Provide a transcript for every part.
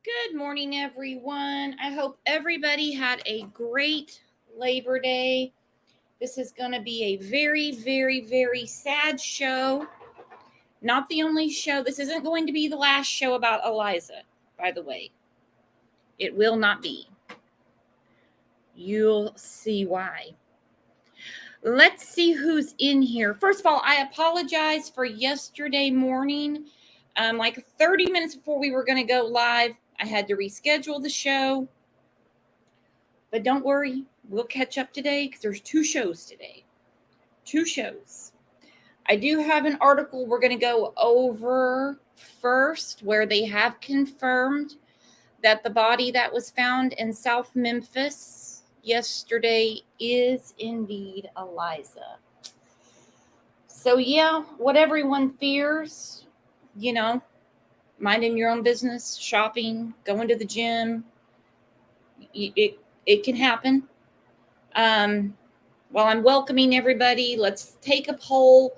Good morning, everyone. I hope everybody had a great Labor Day. This is going to be a very, very, very sad show. Not the only show. This isn't going to be the last show about Eliza, by the way. It will not be. You'll see why. Let's see who's in here. First of all, I apologize for yesterday morning. Like 30 minutes before we were going to go live, I had to reschedule the show. But don't worry, we'll catch up today because there's two shows today. Two shows. I do have an article we're going to go over first where they have confirmed that the body that was found in South Memphis yesterday is indeed Eliza. So yeah, what everyone fears, minding your own business, shopping, going to the gym, it can happen. While I'm welcoming everybody, let's take a poll.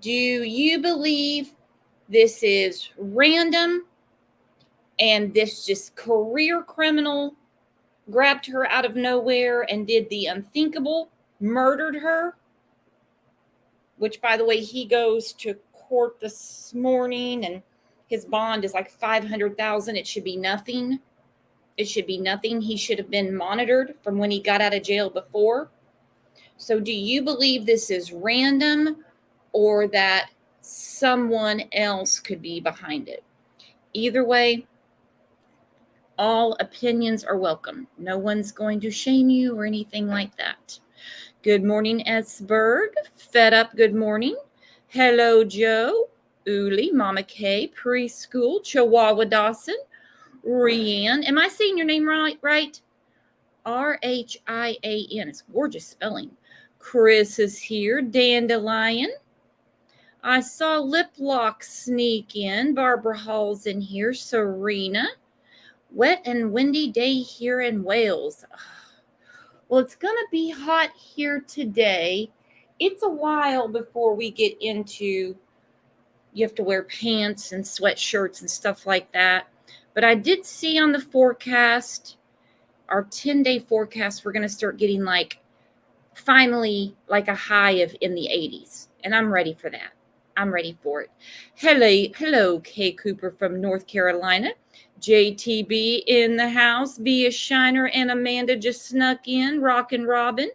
Do you believe this is random and this just career criminal grabbed her out of nowhere and did the unthinkable, murdered her? Which, by the way, he goes to court this morning and his bond is like $500,000. It should be nothing. It should be nothing. He should have been monitored from when he got out of jail before. So do you believe this is random or that someone else could be behind it? Either way, all opinions are welcome. No one's going to shame you or anything like that. Good morning, Esberg. Fed Up, good morning. Hello, Joe. Uli, Mama K, Preschool, Chihuahua Dawson, Rianne. Am I saying your name right? Rhian. It's gorgeous spelling. Chris is here. Dandelion. I saw Lip Lock sneak in. Barbara Hall's in here. Serena. Wet and windy day here in Wales. Well, it's going to be hot here today. It's a while before we get into you have to wear pants and sweatshirts and stuff like that. But I did see on the forecast, our 10-day forecast, we're going to start getting finally a high of in the 80s. And I'm ready for that. I'm ready for it. Hello, Kay Cooper from North Carolina. JTB in the house. Bea Shiner and Amanda just snuck in. Rockin' Robin.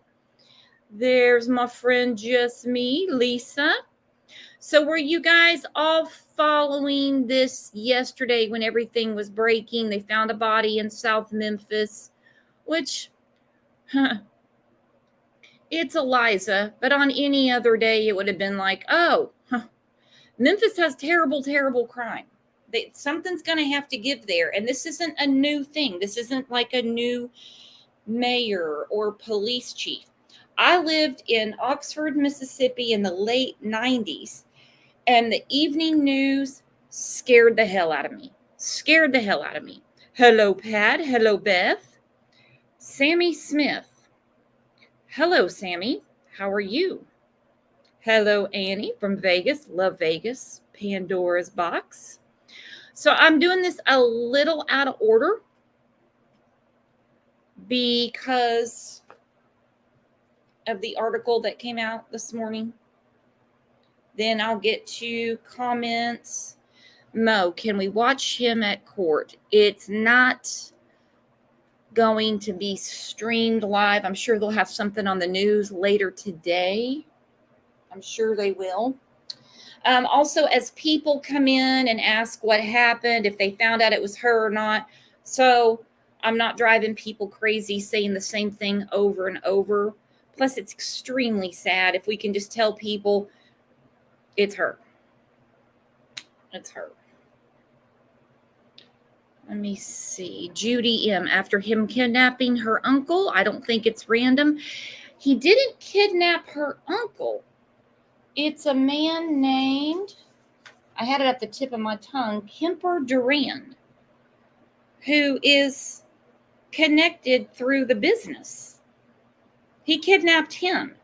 There's my friend Just Me, Lisa. So were you guys all following this yesterday when everything was breaking? They found a body in South Memphis, which, it's Eliza, but on any other day it would have been Memphis has terrible, terrible crime. Something's going to have to give there. And this isn't a new thing. This isn't like a new mayor or police chief. I lived in Oxford, Mississippi in the late 90s. And the evening news scared the hell out of me. Hello, Pat. Hello, Beth. Sammy Smith. Hello, Sammy. How are you? Hello, Annie from Vegas. Love Vegas. Pandora's Box. So I'm doing this a little out of order because of the article that came out this morning. Then I'll get to comments. Mo, can we watch him at court? It's not going to be streamed live. I'm sure they'll have something on the news later today. I'm sure they will. Also, as people come in and ask what happened, if they found out it was her or not. So I'm not driving people crazy saying the same thing over and over. Plus, it's extremely sad if we can just tell people it's her. It's her. Let me see. Judy M. After him kidnapping her uncle, I don't think it's random. He didn't kidnap her uncle. It's a man named, I had it at the tip of my tongue, Kemper Durand, who is connected through the business. He kidnapped him.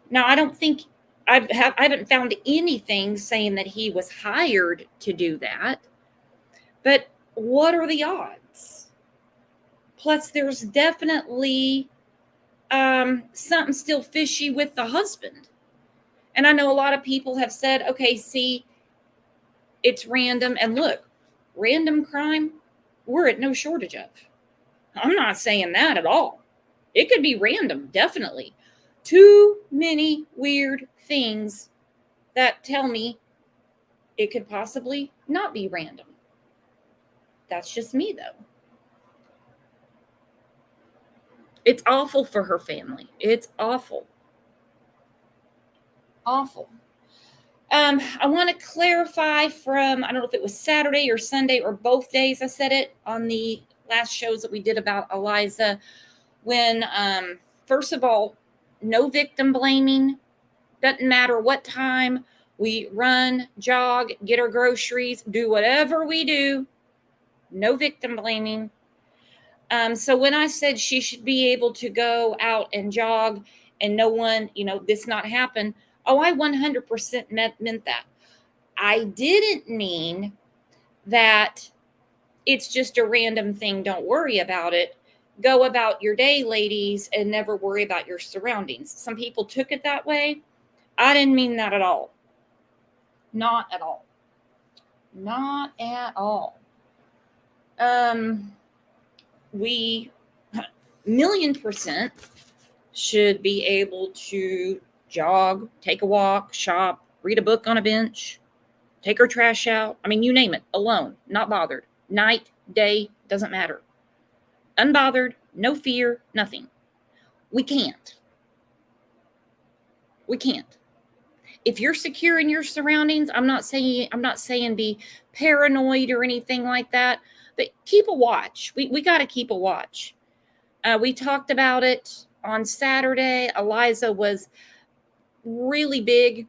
Now, I don't think, I haven't found anything saying that he was hired to do that. But what are the odds? Plus, there's definitely something still fishy with the husband. And I know a lot of people have said, okay, see, it's random. And look, random crime, we're at no shortage of. I'm not saying that at all. It could be random, definitely. Too many weird things that tell me it could possibly not be random. That's just me, though. It's awful for her family. It's awful. Awful. I want to clarify from, I don't know if it was Saturday or Sunday or both days I said it on the last shows that we did about Eliza, when, first of all, no victim blaming. Doesn't matter what time we run, jog, get our groceries, do whatever we do. No victim blaming. So when I said she should be able to go out and jog and no one, this not happen, I 100% meant that. I didn't mean that it's just a random thing. Don't worry about it. Go about your day, ladies, and never worry about your surroundings. Some people took it that way. I didn't mean that at all. Not at all. Not at all. We 1,000,000% should be able to jog, take a walk, shop, read a book on a bench, take her trash out. I mean, you name it, alone, not bothered. Night, day, doesn't matter. Unbothered, no fear, nothing. We can't. We can't. If you're secure in your surroundings, I'm not saying be paranoid or anything like that, but keep a watch. We got to keep a watch. We talked about it on Saturday. Eliza was really big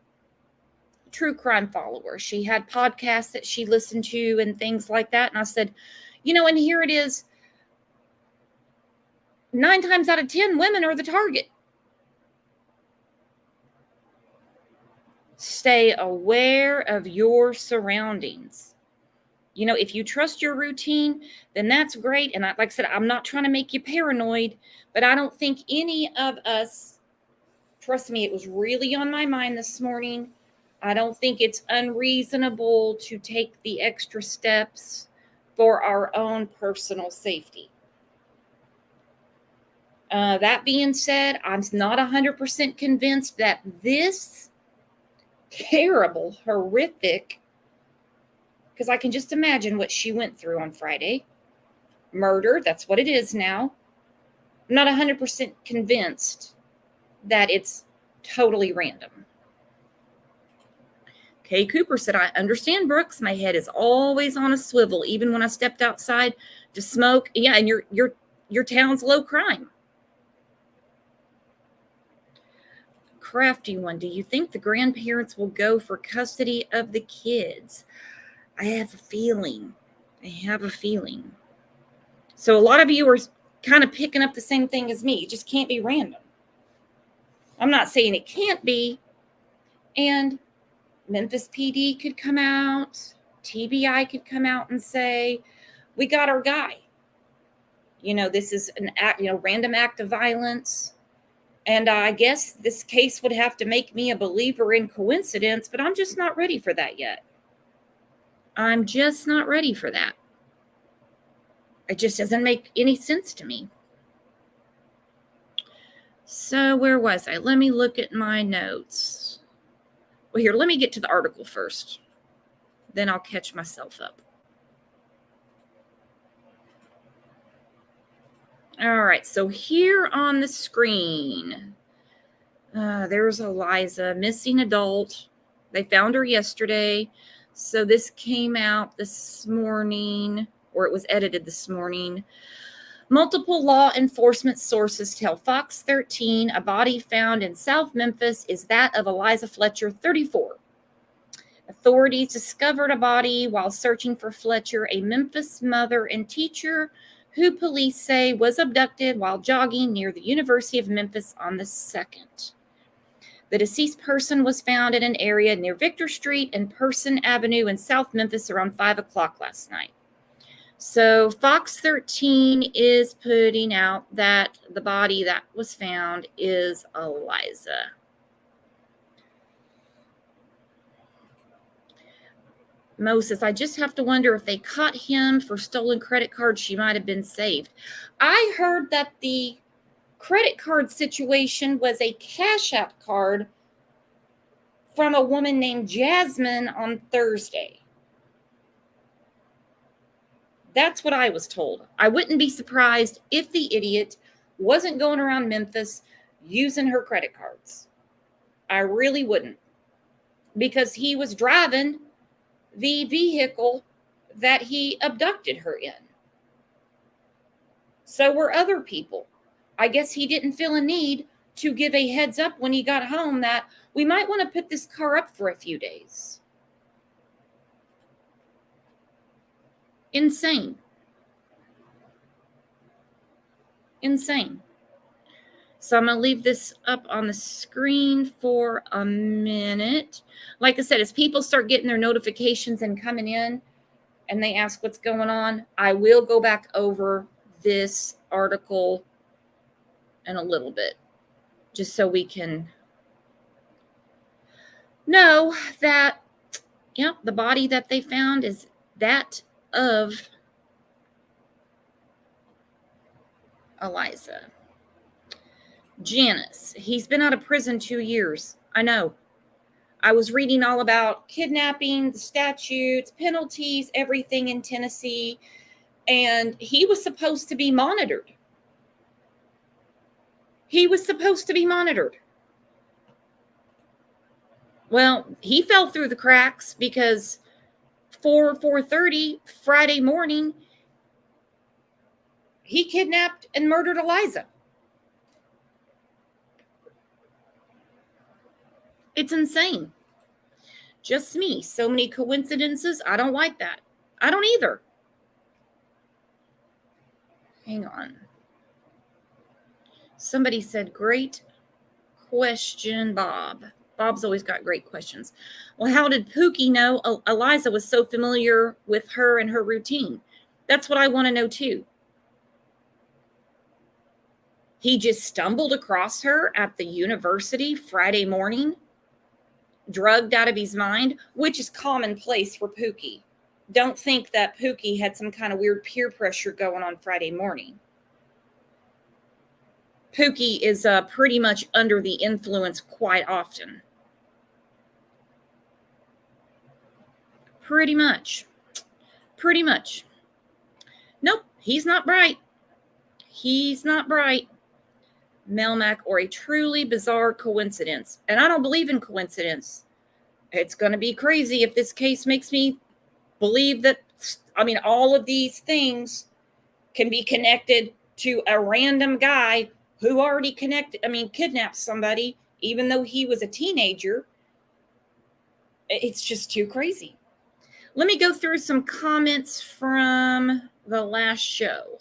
true crime follower. She had podcasts that she listened to and things like that. And I said, and here it is. 9 times out of 10, women are the target. Stay aware of your surroundings. If you trust your routine, then that's great. And like I said, I'm not trying to make you paranoid, but I don't think any of us, trust me, it was really on my mind this morning. I don't think it's unreasonable to take the extra steps for our own personal safety. That being said, I'm not 100% convinced that this terrible, horrific, because I can just imagine what she went through on Friday. Murder, that's what it is now. I'm not 100% convinced that it's totally random. Kay Cooper said, I understand, Brooks. My head is always on a swivel, even when I stepped outside to smoke. Yeah, and your town's low crime. Crafty one, do you think the grandparents will go for custody of the kids? I have a feeling. So a lot of you are kind of picking up the same thing as me. It just can't be random. I'm not saying it can't be. And Memphis PD could come out. TBI could come out and say, we got our guy. This is an act, random act of violence. And I guess this case would have to make me a believer in coincidence, but I'm just not ready for that yet. I'm just not ready for that. It just doesn't make any sense to me. So where was I? Let me look at my notes. Well, here, let me get to the article first. Then I'll catch myself up. All right, so here on the screen, there's Eliza, missing adult. They found her yesterday. So this came out this morning, or it was edited this morning. Multiple law enforcement sources tell Fox 13 a body found in South Memphis is that of Eliza Fletcher, 34. Authorities discovered a body while searching for Fletcher, a Memphis mother and teacher who police say was abducted while jogging near the University of Memphis on the 2nd. The deceased person was found in an area near Victor Street and Person Avenue in South Memphis around 5 o'clock last night. So Fox 13 is putting out that the body that was found is Eliza. Moses, I just have to wonder if they caught him for stolen credit cards, she might have been saved. I heard that the credit card situation was a Cash App card from a woman named Jasmine on Thursday. That's what I was told. I wouldn't be surprised if the idiot wasn't going around Memphis using her credit cards. I really wouldn't, because he was driving the vehicle that he abducted her in. So were other people. I guess he didn't feel a need to give a heads up when he got home that we might want to put this car up for a few days. Insane. Insane. So I'm going to leave this up on the screen for a minute. Like I said, as people start getting their notifications and coming in and they ask what's going on, I will go back over this article in a little bit, just so we can know that, yep, the body that they found is that of Eliza. Janice, he's been out of prison 2 years. I know. I was reading all about kidnapping, the statutes, penalties, everything in Tennessee, and he was supposed to be monitored. He was supposed to be monitored. Well, he fell through the cracks because 4:30 Friday morning, he kidnapped and murdered Eliza. It's insane. Just me. So many coincidences. I don't like that. I don't either. Hang on. Somebody said, great question, Bob. Bob's always got great questions. Well, how did Pookie know Eliza was so familiar with her and her routine? That's what I want to know too. He just stumbled across her at the university Friday morning, drugged out of his mind, which is commonplace for Pookie. Don't think that Pookie had some kind of weird peer pressure going on Friday morning. Pookie is pretty much under the influence quite often. Pretty much. Nope, he's not bright. He's not bright. Melmac, or a truly bizarre coincidence. And I don't believe in coincidence. It's going to be crazy if this case makes me believe that, all of these things can be connected to a random guy who already kidnapped somebody, even though he was a teenager. It's just too crazy. Let me go through some comments from the last show.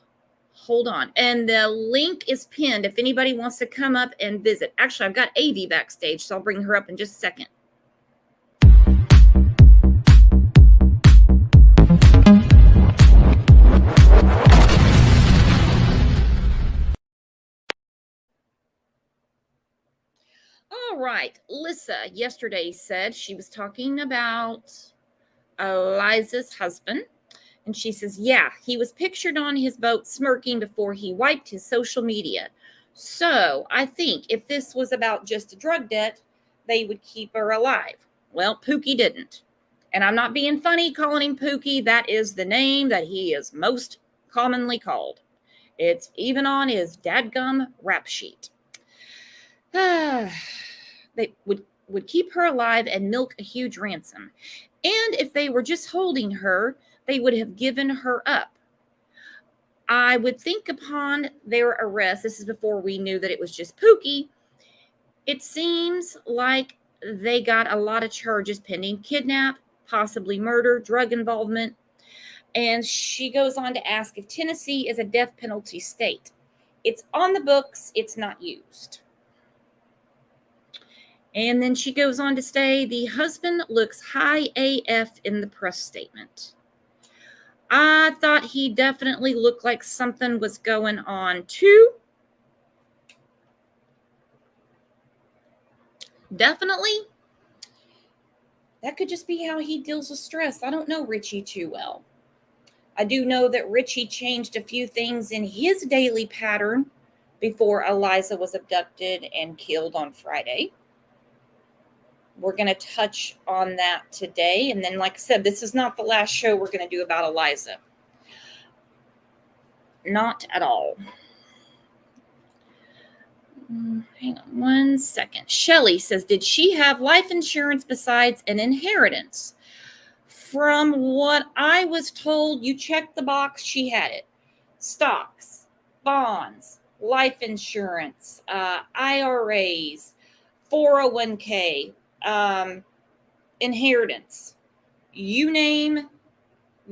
Hold on. And the link is pinned if anybody wants to come up and visit. Actually, I've got Avi backstage, so I'll bring her up in just a second. All right. Lissa yesterday said she was talking about Eliza's husband. And she says, yeah, he was pictured on his boat smirking before he wiped his social media. So I think if this was about just a drug debt, they would keep her alive. Well, Pookie didn't. And I'm not being funny calling him Pookie. That is the name that he is most commonly called. It's even on his dadgum rap sheet. They would keep her alive and milk a huge ransom. And if they were just holding her, they would have given her up. I would think upon their arrest, this is before we knew that it was just Pookie, it seems like they got a lot of charges pending: kidnap, possibly murder, drug involvement. And she goes on to ask if Tennessee is a death penalty state. It's on the books, it's not used. And then she goes on to say the husband looks high AF in the press statement. I thought he definitely looked like something was going on too. Definitely. That could just be how he deals with stress. I don't know Richie too well. I do know that Richie changed a few things in his daily pattern before Eliza was abducted and killed on Friday. We're going to touch on that today. And then, like I said, this is not the last show we're going to do about Eliza. Not at all. Hang on one second. Shelly says, did she have life insurance besides an inheritance? From what I was told, you checked the box, she had it. Stocks, bonds, life insurance, IRAs, 401k, inheritance. You name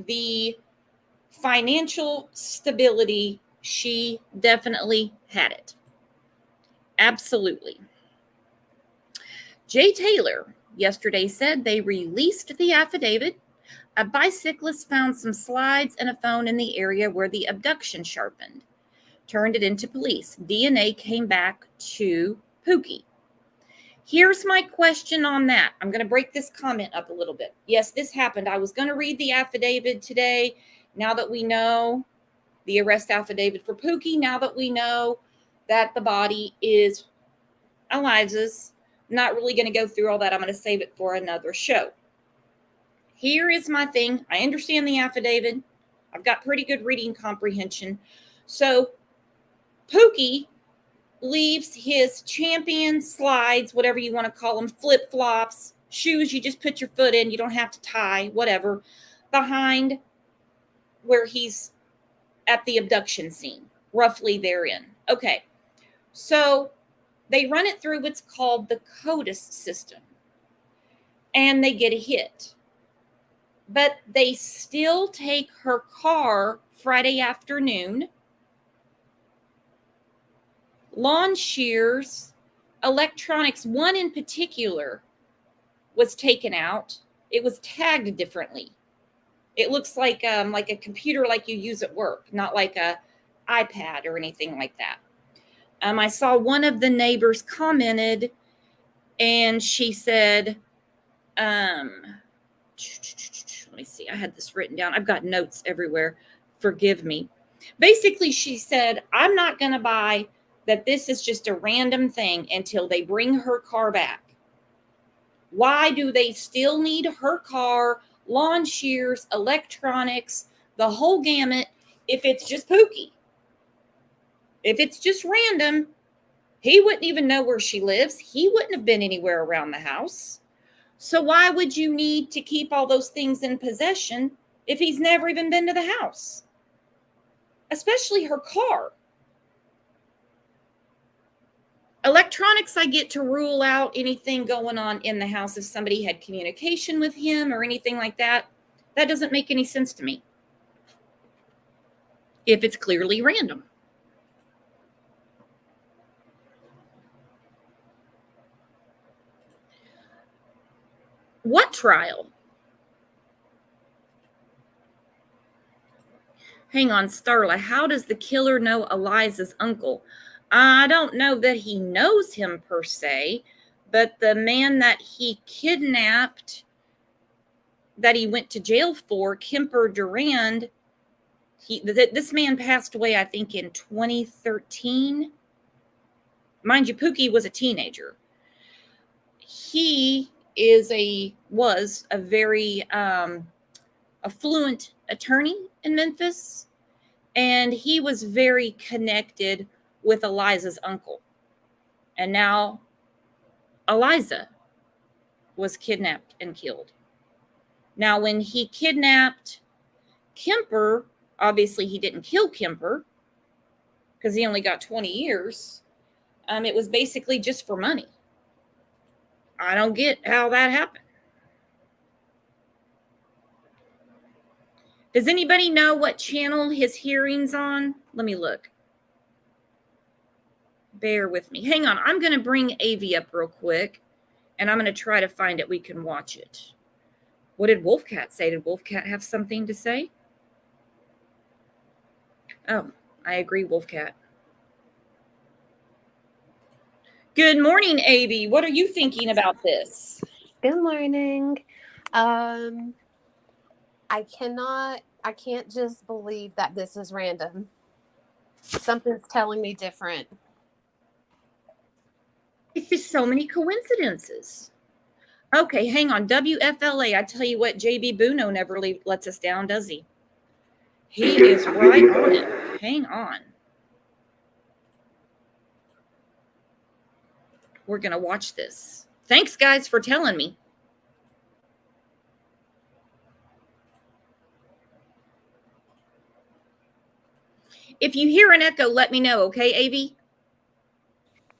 the financial stability, she definitely had it. Absolutely. Jay Taylor yesterday said they released the affidavit. A bicyclist found some slides and a phone in the area where the abduction sharpened. Turned it into police. DNA came back to Pookie. Here's my question on that. I'm going to break this comment up a little bit. Yes, this happened. I was going to read the affidavit today. Now that we know the arrest affidavit for Pookie, now that we know that the body is Eliza's, I'm not really going to go through all that. I'm going to save it for another show. Here is my thing. I understand the affidavit. I've got pretty good reading comprehension. So Pookie leaves his champion slides, whatever you want to call them, flip-flops, shoes you just put your foot in, you don't have to tie, whatever, behind where he's at the abduction scene, roughly therein. Okay, so they run it through what's called the CODIS system, and they get a hit. But they still take her car Friday afternoon, lawn shears, electronics. One in particular was taken out. It was tagged differently. It looks like a computer like you use at work, not like a iPad or anything like that. I saw one of the neighbors commented, and she said, let me see, I had this written down. I've got notes everywhere. Forgive me. Basically, she said, I'm not going to buy that this is just a random thing until they bring her car back. Why do they still need her car, lawn shears, electronics, the whole gamut, if it's just Pookie? If it's just random, he wouldn't even know where she lives. He wouldn't have been anywhere around the house. So why would you need to keep all those things in possession if he's never even been to the house? Especially her car. Electronics, I get to rule out anything going on in the house if somebody had communication with him or anything like that. That doesn't make any sense to me if it's clearly random. What trial? Hang on, Starla. How does the killer know Eliza's uncle? I don't know that he knows him per se, but the man that he kidnapped, that he went to jail for, Kemper Durand, this man passed away, I think, in 2013. Mind you, Pookie was a teenager. He was a very affluent attorney in Memphis, and he was very connected with Eliza's uncle. And now Eliza was kidnapped and killed. Now, when he kidnapped Kemper, obviously he didn't kill Kemper because he only got 20 years. It was basically just for money. I don't get how that happened. Does anybody know what channel his hearing's on? Let me look. Bear with me. Hang on. I'm going to bring Avi up real quick, and I'm going to try to find it. We can watch it. What did Wolfcat say? Did Wolfcat have something to say? Oh, I agree, Wolfcat. Good morning, Avy. What are you thinking about this? Good morning. I can't just believe that this is random. Something's telling me different. It's just so many coincidences. Okay, hang on. WFLA, I tell you what, JB Buno never lets us down, does he? He is right on it. Hang on. We're going to watch this. Thanks, guys, for telling me. If you hear an echo, let me know, okay, Avy?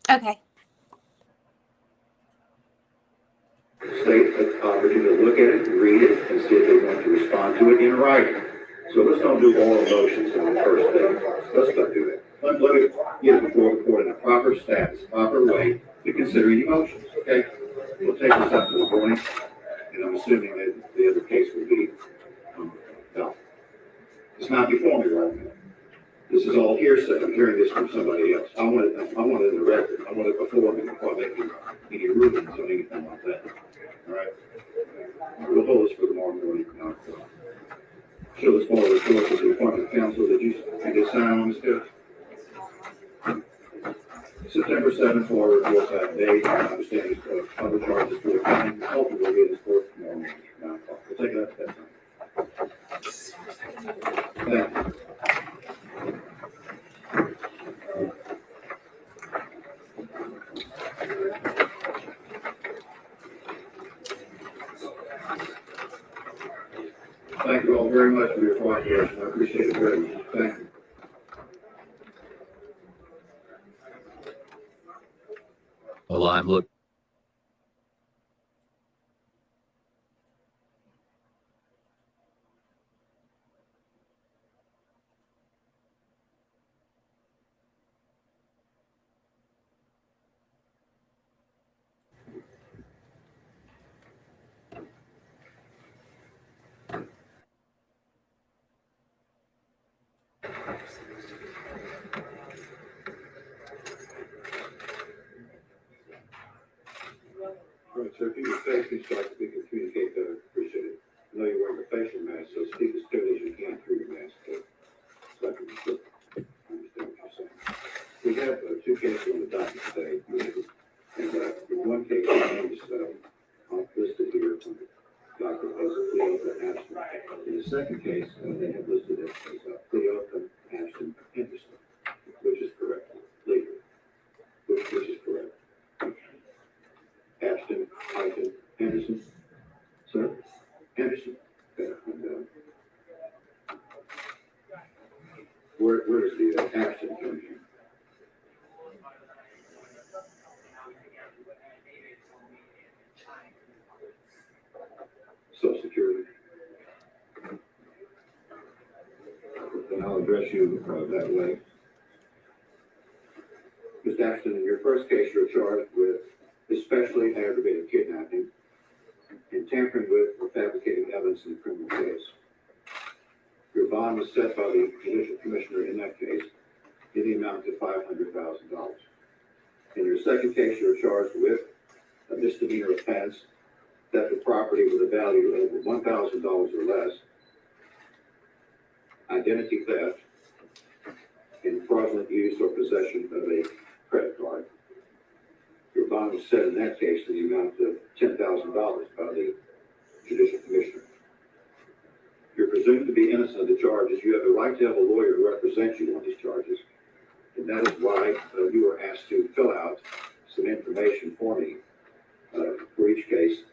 Okay. State an opportunity to look at it, read it, and see if they want to respond to it in writing. So let's don't do oral motions on the first day. Let's not do that. Let it get before the court in a proper stance, proper way to consider any motions, okay? We'll take this up in the morning, and I'm assuming that the other case will be, no. It's not before me right now. This is all hearsay. I'm hearing this from somebody else. I want it in the record. I want it before me before making any rulings on anything like that. All right? We'll hold this for tomorrow morning. Show this forward report to the appointment council that you did sign on this bill. September 7th, for report that date. I understand other charges for the county. Hopefully we'll get this forth tomorrow morning. 9 o'clock. We'll take it up at that time. Thank you. Thank you all very much for your cooperation. I appreciate it very much. Thank you. Well, I'm looking. All right, sir, if you could face me so we can communicate better, appreciate it. I know you're wearing a facial mask, so speak as clearly as you can through your mask, so I can understand what you're saying. We have 2 cases on the docket today, and in one case, the name is listed here from the docket as Cleota Ashton. In the second case, they have listed it as Cleota Ashton Henderson, which is correct, legally, which is correct. Ashton, Hyphen, Henderson. Sir? Henderson. And, where is the Ashton come from? Social Security. Then I'll address you that way. Ms. Ashton, in your first case, you're charged with especially aggravated kidnapping and tampering with or fabricating evidence in a criminal case. Your bond was set by the judicial commissioner in that case in the amount of $500,000. In your second case, you're charged with a misdemeanor offense, theft of property with a value of over $1,000 or less, identity theft, and fraudulent use or possession of a credit card. Your bond was set in that case in the amount of $10,000 by the judicial commissioner. You're presumed to be innocent of the charges. You have the right to have a lawyer to represent you on these charges. And that is why you were asked to fill out some information for me for each case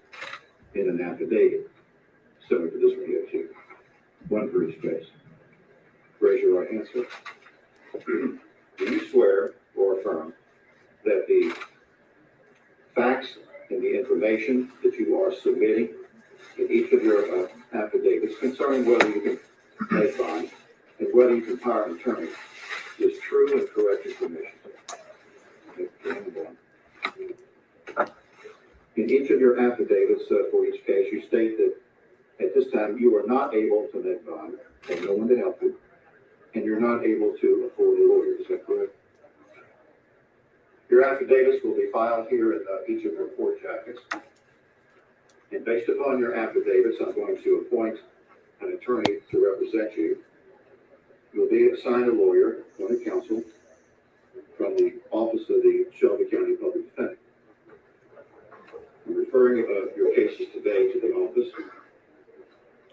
in an affidavit, similar to this one here too. One for each case. Raise your right hand, sir. Do you swear or affirm that the facts and the information that you are submitting in each of your affidavits concerning whether you can make bond and whether you can hire an attorney is true and correct information? In each of your affidavits for each case, you state that at this time you are not able to make bond, have no one to help you, and you're not able to afford a lawyer, is that correct? Your affidavits will be filed here in each of your court jackets. And based upon your affidavits, I'm going to appoint an attorney to represent you. You'll be assigned a lawyer, appointed counsel, from the office of the Shelby County Public Defender. I'm referring your cases today to the office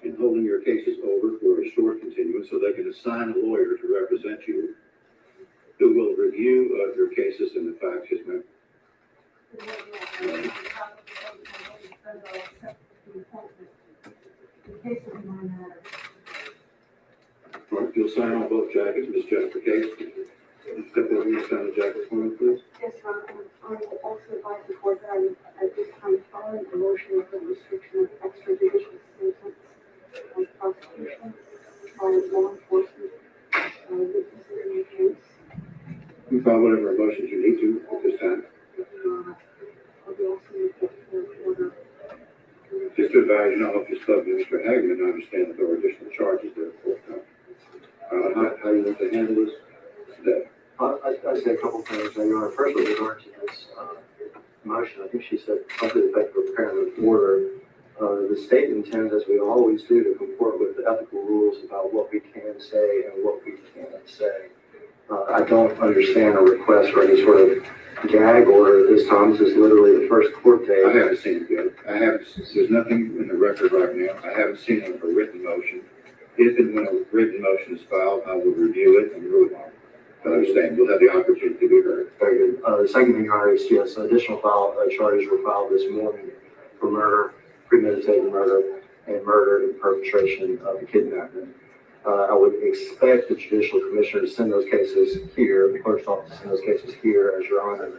and holding your cases over for a short continuance so they can assign a lawyer to represent you who will review your cases and the facts. Yes, ma'am. All right, you'll sign on both jackets, Ms. Jennifer Case. Step over and sign the jacket for me, please. Yes, Your Honor. I will also advise the court that I am at this time following a motion for the restriction of extrajudicial sentence and prosecution by law enforcement with considering the case. You file whatever motions you need to at this time. I'll be asking the court for order. Just to advise you, I don't know if you spoke to Mr. Hagman, I understand that there are additional charges there for how do you want to handle this today? I'd say a couple things. Your Honor, first with regard to this motion, I think she said something to the effect of preparing an order. The state intends, as we always do, to comport with the ethical rules about what we can say and what we can't say. I don't understand a request for any sort of gag order at this time. This is literally the first court day. I haven't seen it yet. There's nothing in the record right now. I haven't seen a written motion. If and when a written motion is filed, I will review it and rule on it. I understand. You'll have the opportunity to be heard. Very good. The second thing, Your Honor, is yes, additional charges were filed this morning for murder, premeditated murder, and murder in perpetration of a kidnapping. I would expect the judicial commissioner to send those cases here, the clerk's office to send those cases here, as Your Honor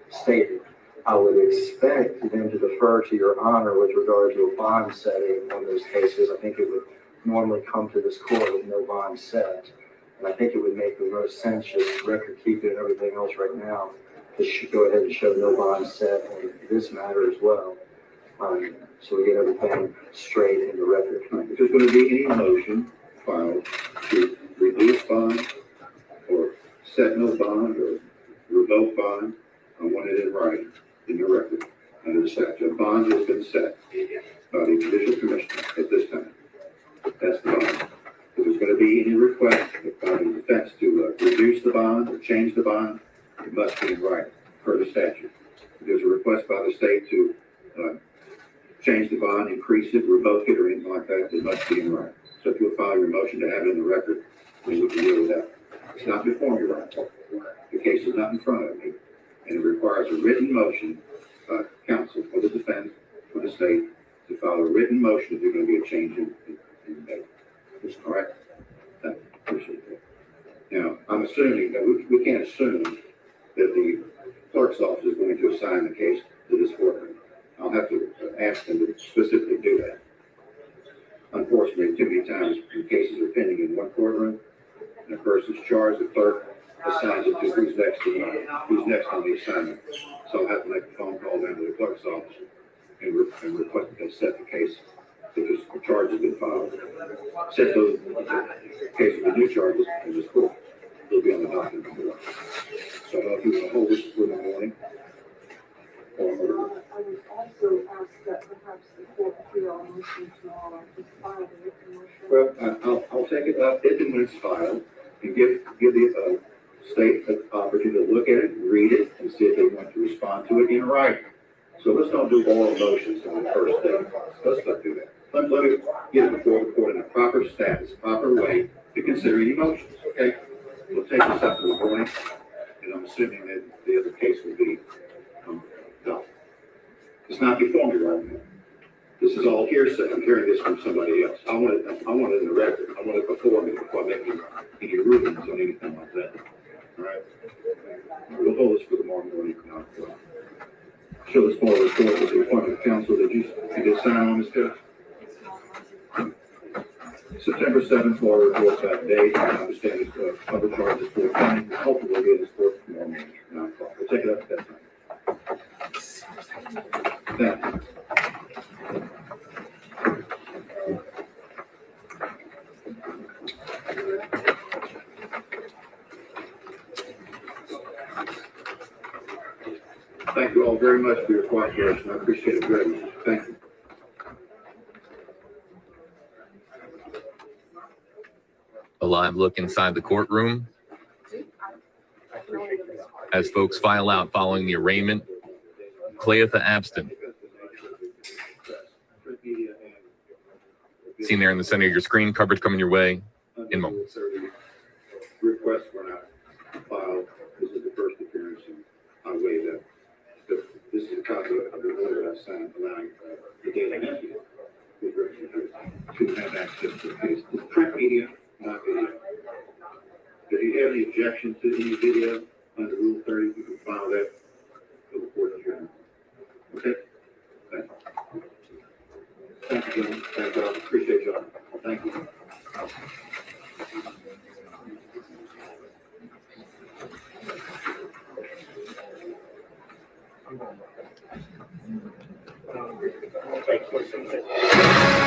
stated. I would expect them to defer to Your Honor with regard to a bond setting on those cases. I think it would normally come to this court with no bond set. And I think it would make the most sense, just record keeping and everything else right now, to go ahead and show no bond set on this matter as well. So we get everything straight in the record. If there's going to be any motion filed to reduce bond or set no bond or revoke bond, I want it in writing in the record under the statute. A bond has been set by the judicial commissioner at this time. That's the bond. If there's going to be any request by the defense to reduce the bond or change the bond, it must be in writing per the statute. If there's a request by the state to change the bond, increase it, revoke it, or anything like that, it must be in writing. So if you'll file your motion to have it in the record, then we can deal with that. It's not before me right now. The case is not in front of me, and it requires a written motion by counsel for the defense, for the state, to file a written motion if there's going to be a change in date. All right? Thank you. Appreciate that. Now, I'm assuming that we can't assume that the clerk's office is going to assign the case to this courtroom. I'll have to ask them to specifically do that. Unfortunately, too many times when cases are pending in one courtroom and a person's charged, the clerk assigns it to who's next on the assignment. So I'll have to make a phone call down to the clerk's office and request that they set the case because the charge has been filed. Set those cases with new charges in this court. They'll be on the document before. So I don't know if you want to hold this for the morning. I would also ask that perhaps the court hear our motion tomorrow and just file the written motion. Well, I'll take it up if and when it's filed and give the state an opportunity to look at it, read it, and see if they want to respond to it in writing. So let's don't do oral motions on the first day. Let's not do that. Let me get it before the court in a proper status, proper way to consider any motions, okay? We'll take this up in the morning, and I'm assuming that the other case will be done. It's not before me right now. This is all hearsay. I'm hearing this from somebody else. I want it in the record. I want it before me before I make any rulings on anything like that. All right? We'll hold this for tomorrow morning. Show this forward to the appointment of counsel. Did you sign on this case? September 7th, law report that date. I understand it's other charges for pending. Hopefully we'll get this court tomorrow morning. 9 o'clock. We'll take it up at that time. Thank you. thank you all very much for your cooperation. I appreciate it very much. Thank you. A live look inside the courtroom as folks file out following the arraignment. Cleatha Abston, seen there in the center of your screen. Coverage coming your way in moments. Requests were not filed. This is the first appearance, and I waive that. This is a copy of the order I signed allowing the daily to have access to the case. This print media, not video. If you have any objection to any video under Rule 30, you can file that for the court adjournment. Okay? Thank you. Thank you, gentlemen. Thank you. I appreciate y'all. Thank you.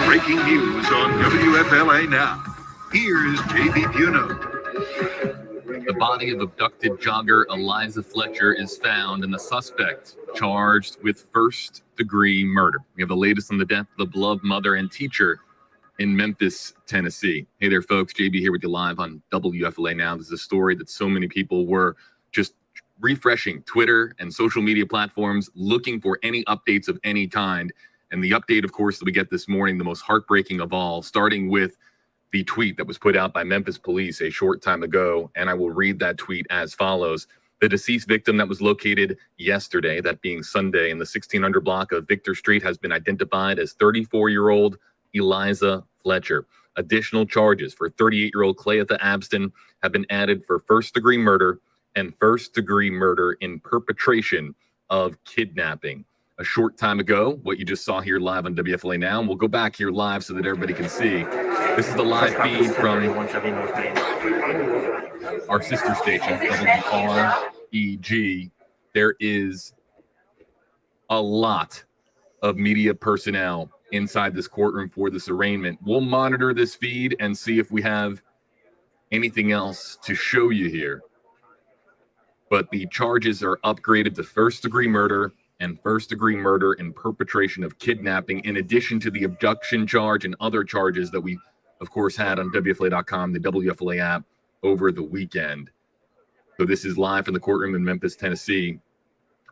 Breaking news on WFLA now. Here's JB Puno. The body of abducted jogger Eliza Fletcher is found, and the suspect charged with first-degree murder. We have the latest on the death of the beloved mother and teacher in Memphis, Tennessee. Hey there, folks. JB here with you live on WFLA now. This is a story that so many people were just refreshing Twitter and social media platforms, looking for any updates of any kind. And the update, of course, that we get this morning, the most heartbreaking of all, starting with the tweet that was put out by Memphis police a short time ago. And I will read that tweet as follows. The deceased victim that was located yesterday, that being Sunday, in the 1600 block of Victor Street has been identified as 34-year-old Eliza Fletcher. Additional charges for 38-year-old Cleatha Abston have been added for first-degree murder and first-degree murder in perpetration of kidnapping. A short time ago, what you just saw here live on WFLA Now, and we'll go back here live so that everybody can see. This is the live feed from our sister station, WREG. There is a lot of media personnel inside this courtroom for this arraignment. We'll monitor this feed and see if we have anything else to show you here. But the charges are upgraded to first-degree murder and first-degree murder in perpetration of kidnapping, in addition to the abduction charge and other charges that we, of course, had on WFLA.com, the WFLA app, over the weekend. So this is live from the courtroom in Memphis, Tennessee.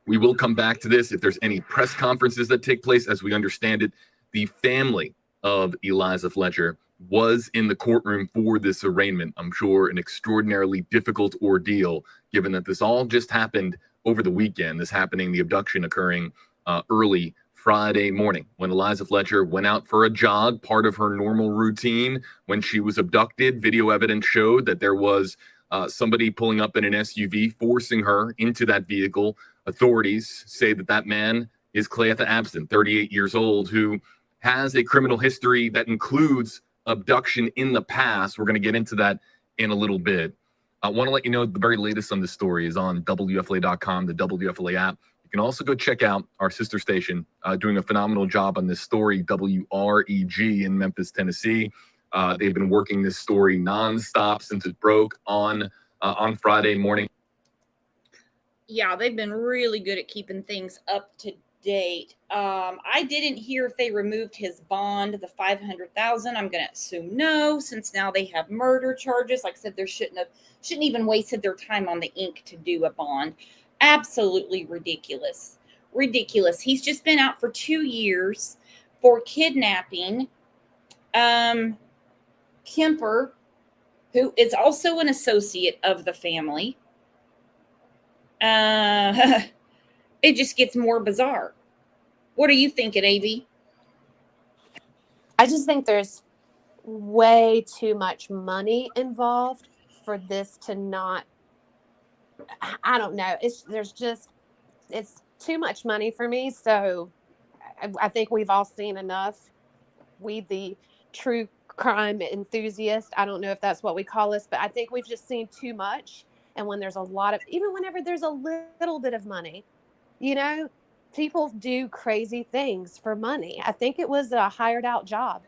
We will come back to this if there's any press conferences that take place. As we understand it, the family of Eliza Fletcher was in the courtroom for this arraignment. I'm sure an extraordinarily difficult ordeal, given that this all just happened over the weekend. This happening, the abduction occurring early Friday morning when Eliza Fletcher went out for a jog, part of her normal routine. When she was abducted, video evidence showed that there was somebody pulling up in an SUV, forcing her into that vehicle. Authorities say that that man is Cleatha Abston, 38 years old, who has a criminal history that includes abduction in the past. We're going to get into that in a little bit. I want to let you know the very latest on this story is on WFLA.com, the WFLA app. You can also go check out our sister station doing a phenomenal job on this story, WREG in Memphis, Tennessee. They've been working this story nonstop since it broke on Friday morning. Yeah, they've been really good at keeping things up to date. I didn't hear if they removed his bond, the $500,000. I'm going to assume no, since now they have murder charges. Like I said, they shouldn't even wasted their time on the ink to do a bond. Absolutely ridiculous. Ridiculous. He's just been out for 2 years for kidnapping Kemper, who is also an associate of the family. It just gets more bizarre. What are you thinking, AV? I just think there's way too much money involved for this to not, I don't know. It's too much money for me. So I think we've all seen enough. We, the true crime enthusiast, I don't know if that's what we call us, but I think we've just seen too much. And when there's a lot of, even whenever there's a little bit of money, you know, people do crazy things for money. I think it was a hired out job.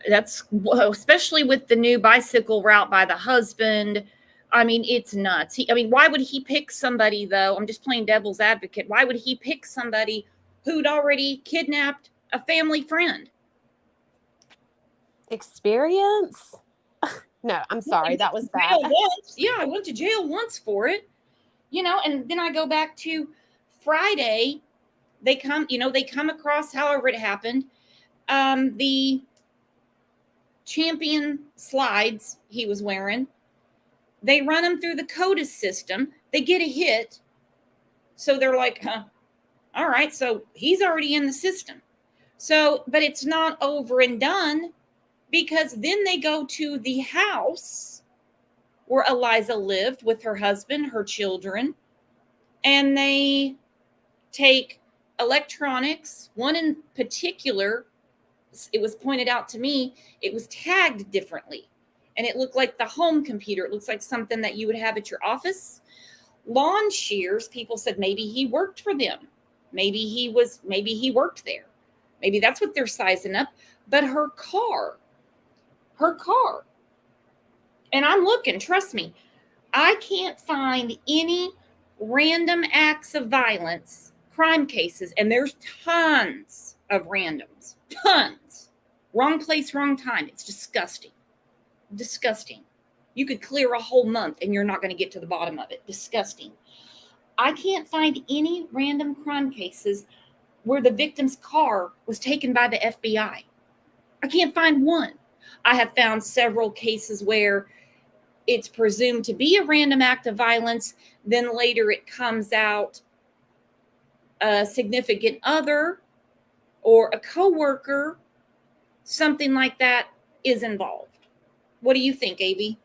That's especially with the new bicycle route by the husband, I mean, it's nuts. Why would he pick somebody, though? I'm just playing devil's advocate. Why would he pick somebody who'd already kidnapped a family friend? Experience? No, I'm sorry. That was bad. Yeah, I went to jail once for it. And then I go back to Friday. They come across, however it happened, the champion slides he was wearing. They run him through the CODIS system. They get a hit. So they're like, all right, so he's already in the system. So, but it's not over and done, because then they go to the house where Eliza lived with her husband, her children, and they take electronics. One in particular, it was pointed out to me, it was tagged differently. And it looked like the home computer. It looks like something that you would have at your office. Lawn shears, people said maybe he worked for them. Maybe he worked there. Maybe that's what they're sizing up. But her car. And I'm looking, trust me, I can't find any random acts of violence, crime cases, and there's tons of randoms. Tons. Wrong place, wrong time. It's disgusting. Disgusting. You could clear a whole month and you're not going to get to the bottom of it. Disgusting. I can't find any random crime cases where the victim's car was taken by the FBI. I can't find one. I have found several cases where it's presumed to be a random act of violence. Then later it comes out a significant other or a coworker, something like that, is involved. What do you think, Avi?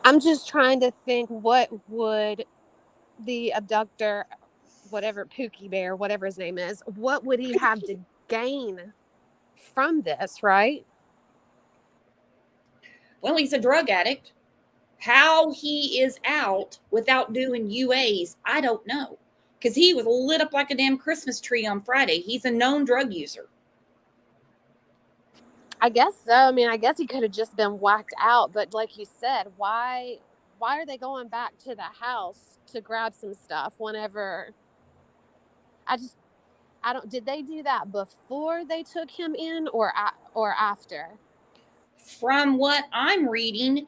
I'm just trying to think, what would the abductor, whatever, Pookie Bear, whatever his name is, what would he have to gain from this, right? Well, he's a drug addict. How he is out without doing UAs, I don't know. Because he was lit up like a damn Christmas tree on Friday. He's a known drug user. I guess so. I guess he could have just been whacked out. But like you said, why are they going back to the house to grab some stuff whenever? Did they do that before they took him in or after? From what I'm reading,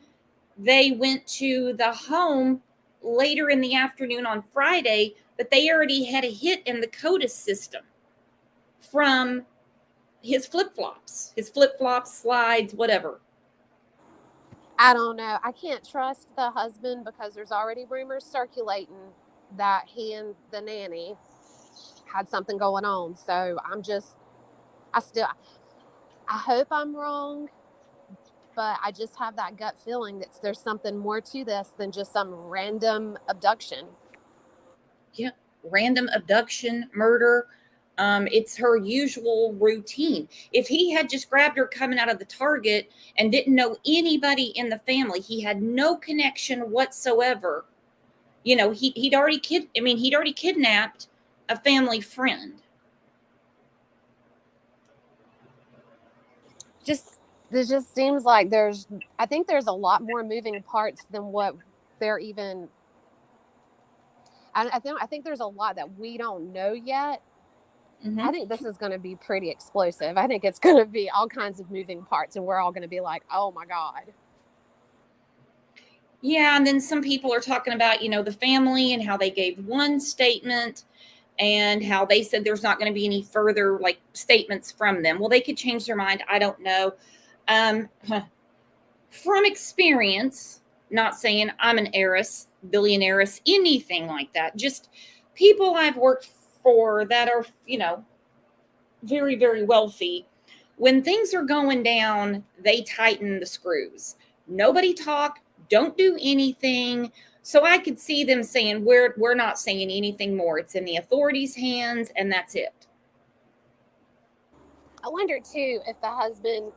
they went to the home later in the afternoon on Friday, but they already had a hit in the CODIS system from his flip-flops, slides, whatever. I don't know. I can't trust the husband because there's already rumors circulating that he and the nanny had something going on. So I hope I'm wrong, but I just have that gut feeling that there's something more to this than just some random abduction. Yeah, random abduction, murder. It's her usual routine. If he had just grabbed her coming out of the Target and didn't know anybody in the family, he had no connection whatsoever. He'd already kidnapped a family friend. It just seems like I think there's a lot more moving parts than what they're even. I think there's a lot that we don't know yet. Mm-hmm. I think this is going to be pretty explosive. I think it's going to be all kinds of moving parts, and we're all going to be like, oh my God. Yeah, and then some people are talking about, the family and how they gave one statement and how they said there's not going to be any further statements from them. Well, they could change their mind. I don't know. From experience, not saying I'm an heiress, billionaires, anything like that, just people I've worked for that are, very, very wealthy. When things are going down, they tighten the screws. Nobody talk, don't do anything. So I could see them saying, we're not saying anything more. It's in the authorities' hands, and that's it. I wonder, too, if the husband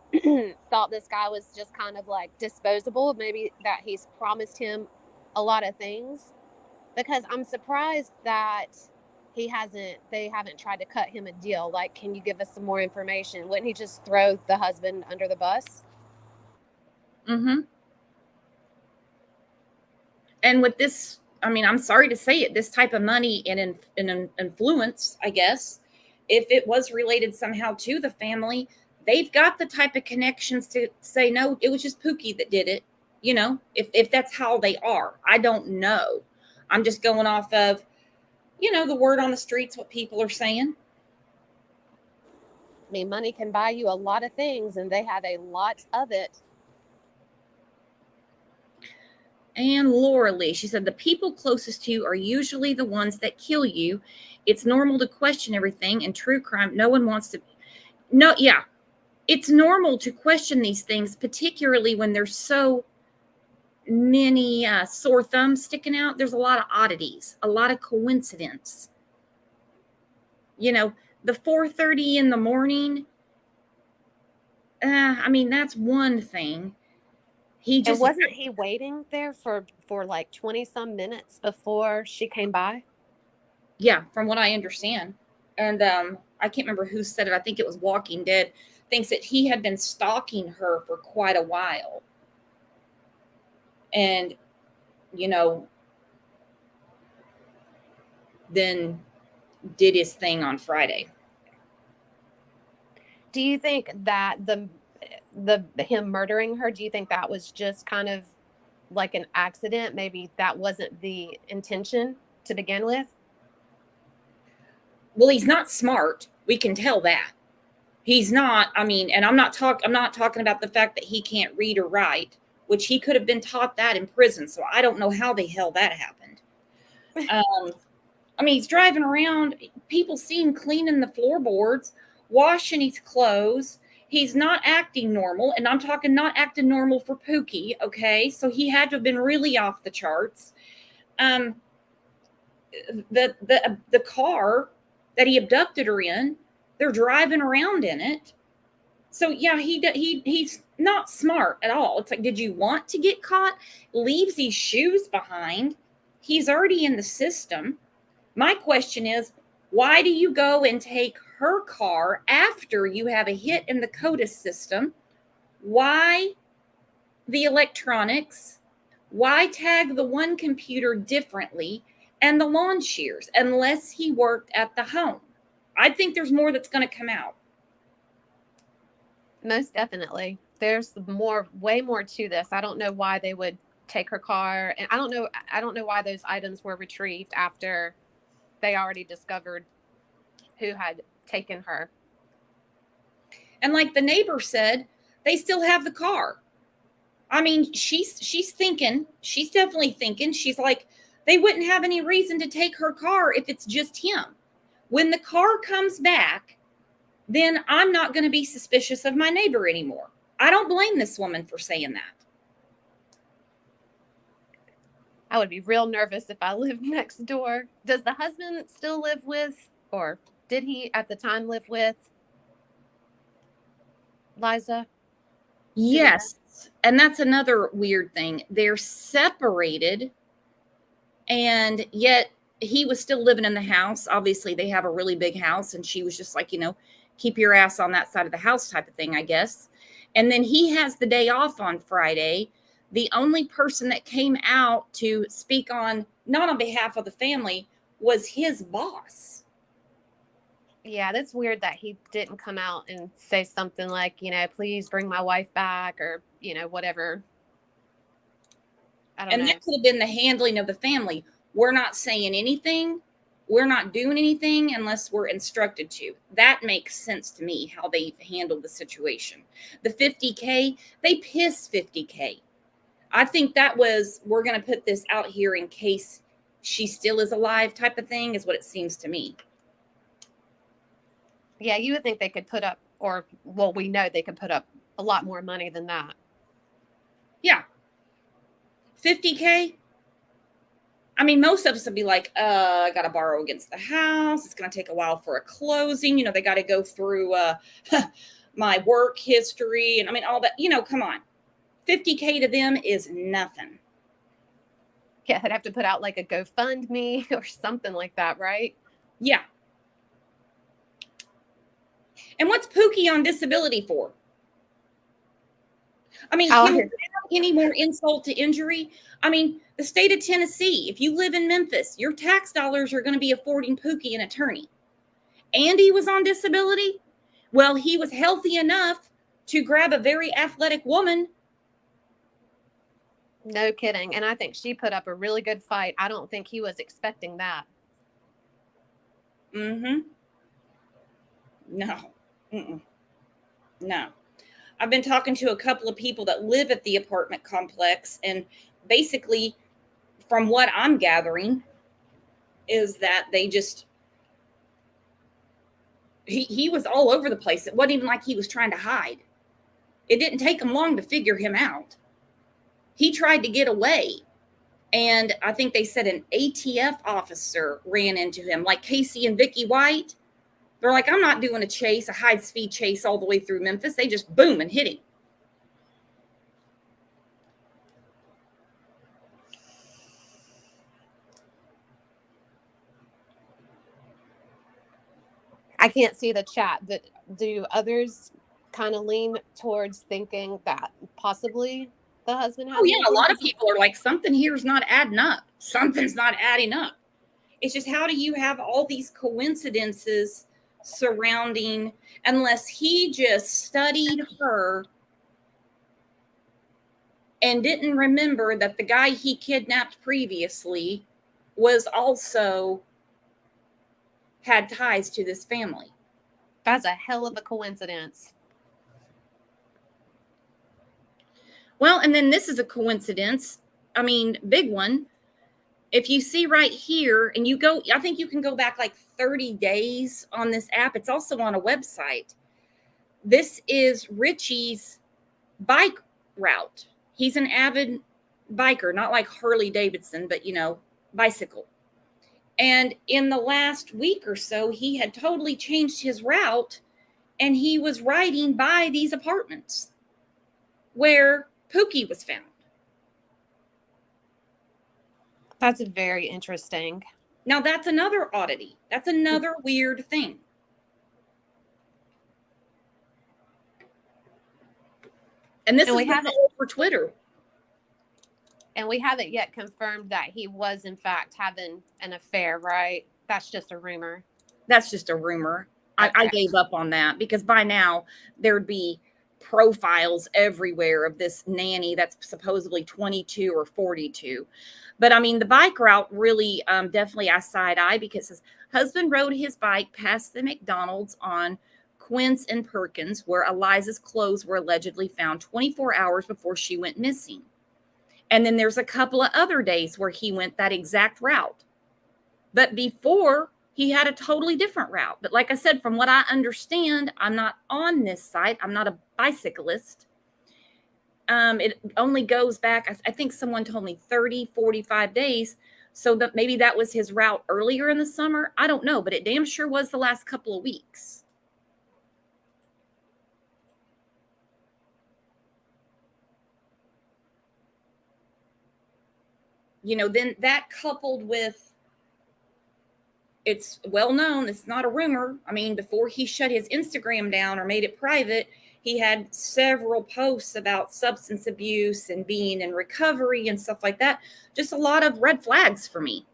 thought this guy was just kind of disposable, maybe that he's promised him a lot of things, because I'm surprised that they haven't tried to cut him a deal. Can you give us some more information? Wouldn't he just throw the husband under the bus? Mm-hmm. And with this, I mean, I'm sorry to say it, this type of money and influence, I guess, if it was related somehow to the family, they've got the type of connections to say, no, it was just Pookie that did it. You know, if that's how they are, I don't know. I'm just going off of, you know, the word on the streets, what people are saying. I mean, money can buy you a lot of things, and they have a lot of it. And Laura Lee, she said, the people closest to you are usually the ones that kill you. It's normal to question everything. And true crime, no one wants to. No, yeah. It's normal to question these things, particularly when there's so many sore thumbs sticking out. There's a lot of oddities, a lot of coincidence. You know, the 4:30 in the morning, I mean, that's one thing. He just, and wasn't he waiting there for like 20 some minutes before she came by? Yeah, from what I understand. And I can't remember who said it. I think it was Walking Dead. Thinks that he had been stalking her for quite a while. And, you know, then did his thing on Friday. Do you think that the him murdering her, do you think that was just kind of like an accident? Maybe that wasn't the intention to begin with? Well, he's not smart. We can tell that. He's not, I mean, and I'm not talking about the fact that he can't read or write, which he could have been taught that in prison. So I don't know how the hell that happened. I mean, he's driving around. People see him cleaning the floorboards, washing his clothes. He's not acting normal. And I'm talking not acting normal for Pookie. Okay. So he had to have been really off the charts. The car that he abducted her in, they're driving around in it. So yeah, he's not smart at all. It's like, did you want to get caught? Leaves these shoes behind. He's already in the system. My question is, why do you go and take her car after you have a hit in the CODIS system? Why the electronics? Why tag the one computer differently and the lawn shears, unless he worked at the home? I think there's more that's going to come out. Most definitely. There's way more to this. I don't know why they would take her car, and I don't know why those items were retrieved after they already discovered who had taken her. And like the neighbor said, they still have the car. I mean, she's thinking, she's definitely thinking, she's like, they wouldn't have any reason to take her car if it's just him. When the car comes back, then I'm not going to be suspicious of my neighbor anymore. I don't blame this woman for saying that. I would be real nervous if I lived next door. Does the husband still live with, or did he at the time live with Liza? Yes. And that's another weird thing. They're separated, and yet he was still living in the house. Obviously, they have a really big house, and she was just like, you know, keep your ass on that side of the house type of thing, I guess. And then he has the day off on Friday. The only person that came out to speak on, not on behalf of the family, was his boss. Yeah, that's weird that he didn't come out and say something like, you know, please bring my wife back, or, you know, whatever. I don't know. And that could have been the handling of the family. We're not saying anything. We're not doing anything unless we're instructed to. That makes sense to me, how they handled the situation. The $50K, they piss $50K. I think that was, we're going to put this out here in case she still is alive type of thing, is what it seems to me. Yeah, you would think they could put up, or, well, we know they could put up a lot more money than that. Yeah. $50K? I mean, most of us would be like, I got to borrow against the house. It's going to take a while for a closing. You know, they got to go through my work history. And I mean, all that, you know, come on. $50K to them is nothing. Yeah, they'd have to put out like a GoFundMe or something like that, right? Yeah. And what's Pookie on disability for? I mean, any more insult to injury? I mean, The state of Tennessee, if you live in Memphis, your tax dollars are going to be affording Pookie an attorney. Andy was on disability. Well, he was healthy enough to grab a very athletic woman. No kidding. And I think she put up a really good fight. I don't think he was expecting that. No. No. I've been talking to a couple of people that live at the apartment complex, and basically, from what I'm gathering, is that they just, he was all over the place. It wasn't even like he was trying to hide. It didn't take him long to figure him out. He tried to get away, and I think they said an ATF officer ran into him, like Casey and Vicky White. They're like, I'm not doing a high-speed chase all the way through Memphis. They just boom and hit him. I can't see the chat. Do others kind of lean towards thinking that possibly the husband has? Oh, yeah. A lot of people are like, something here's not adding up. Something's not adding up. It's just, how do you have all these coincidences surrounding, unless he just studied her and didn't remember that the guy he kidnapped previously was also had ties to this family. That's a hell of a coincidence. Well, and then this is a coincidence. I mean, big one. If you see right here, and you go, I think you can go back like 30 days on this app. It's also on a website. This is Richie's bike route. He's an avid biker, not like Harley Davidson, but, bicycle. And in the last week or so, he had totally changed his route, and he was riding by these apartments where Pookie was found. That's very interesting. Now, that's another oddity. That's another weird thing. And this is all over Twitter. And we haven't yet confirmed that he was, in fact, having an affair, right? That's just a rumor. That's just a rumor. Okay. I gave up on that because by now there'd be profiles everywhere of this nanny that's supposedly 22 or 42. But I mean, the bike route really definitely I side eye, because it says husband rode his bike past the McDonald's on Quince and Perkins, where Eliza's clothes were allegedly found 24 hours before she went missing. And then there's a couple of other days where he went that exact route. But before, he had a totally different route. But like I said, from what I understand, I'm not on this site. I'm not a bicyclist. It only goes back, I think someone told me 30, 45 days. So that maybe that was his route earlier in the summer. I don't know, but it damn sure was the last couple of weeks. Then that coupled with, it's well known, it's not a rumor. I mean, before he shut his Instagram down or made it private, he had several posts about substance abuse and being in recovery and stuff like that. Just a lot of red flags for me.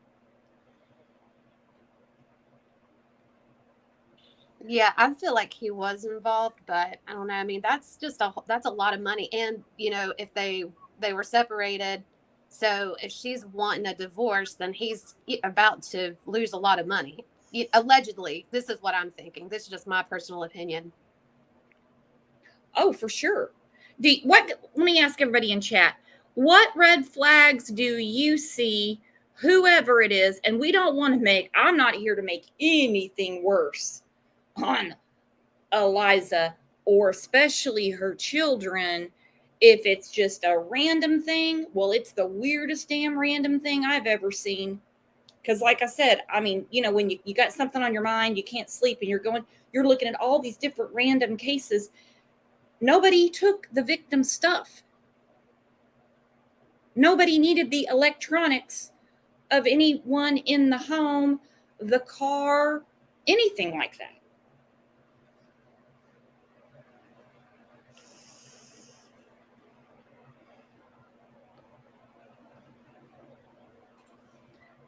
Yeah, I feel like he was involved, but I don't know. I mean, that's a lot of money. And, if they were separated, so if she's wanting a divorce, then he's about to lose a lot of money. Allegedly, this is what I'm thinking. This is just my personal opinion. Oh, for sure. Let me ask everybody in chat, what red flags do you see, whoever it is? And we don't want to I'm not here to make anything worse on Eliza or especially her children. If it's just a random thing, well, it's the weirdest damn random thing I've ever seen. Because like I said, I mean, when you got something on your mind, you can't sleep, and you're looking at all these different random cases. Nobody took the victim's stuff. Nobody needed the electronics of anyone in the home, the car, anything like that.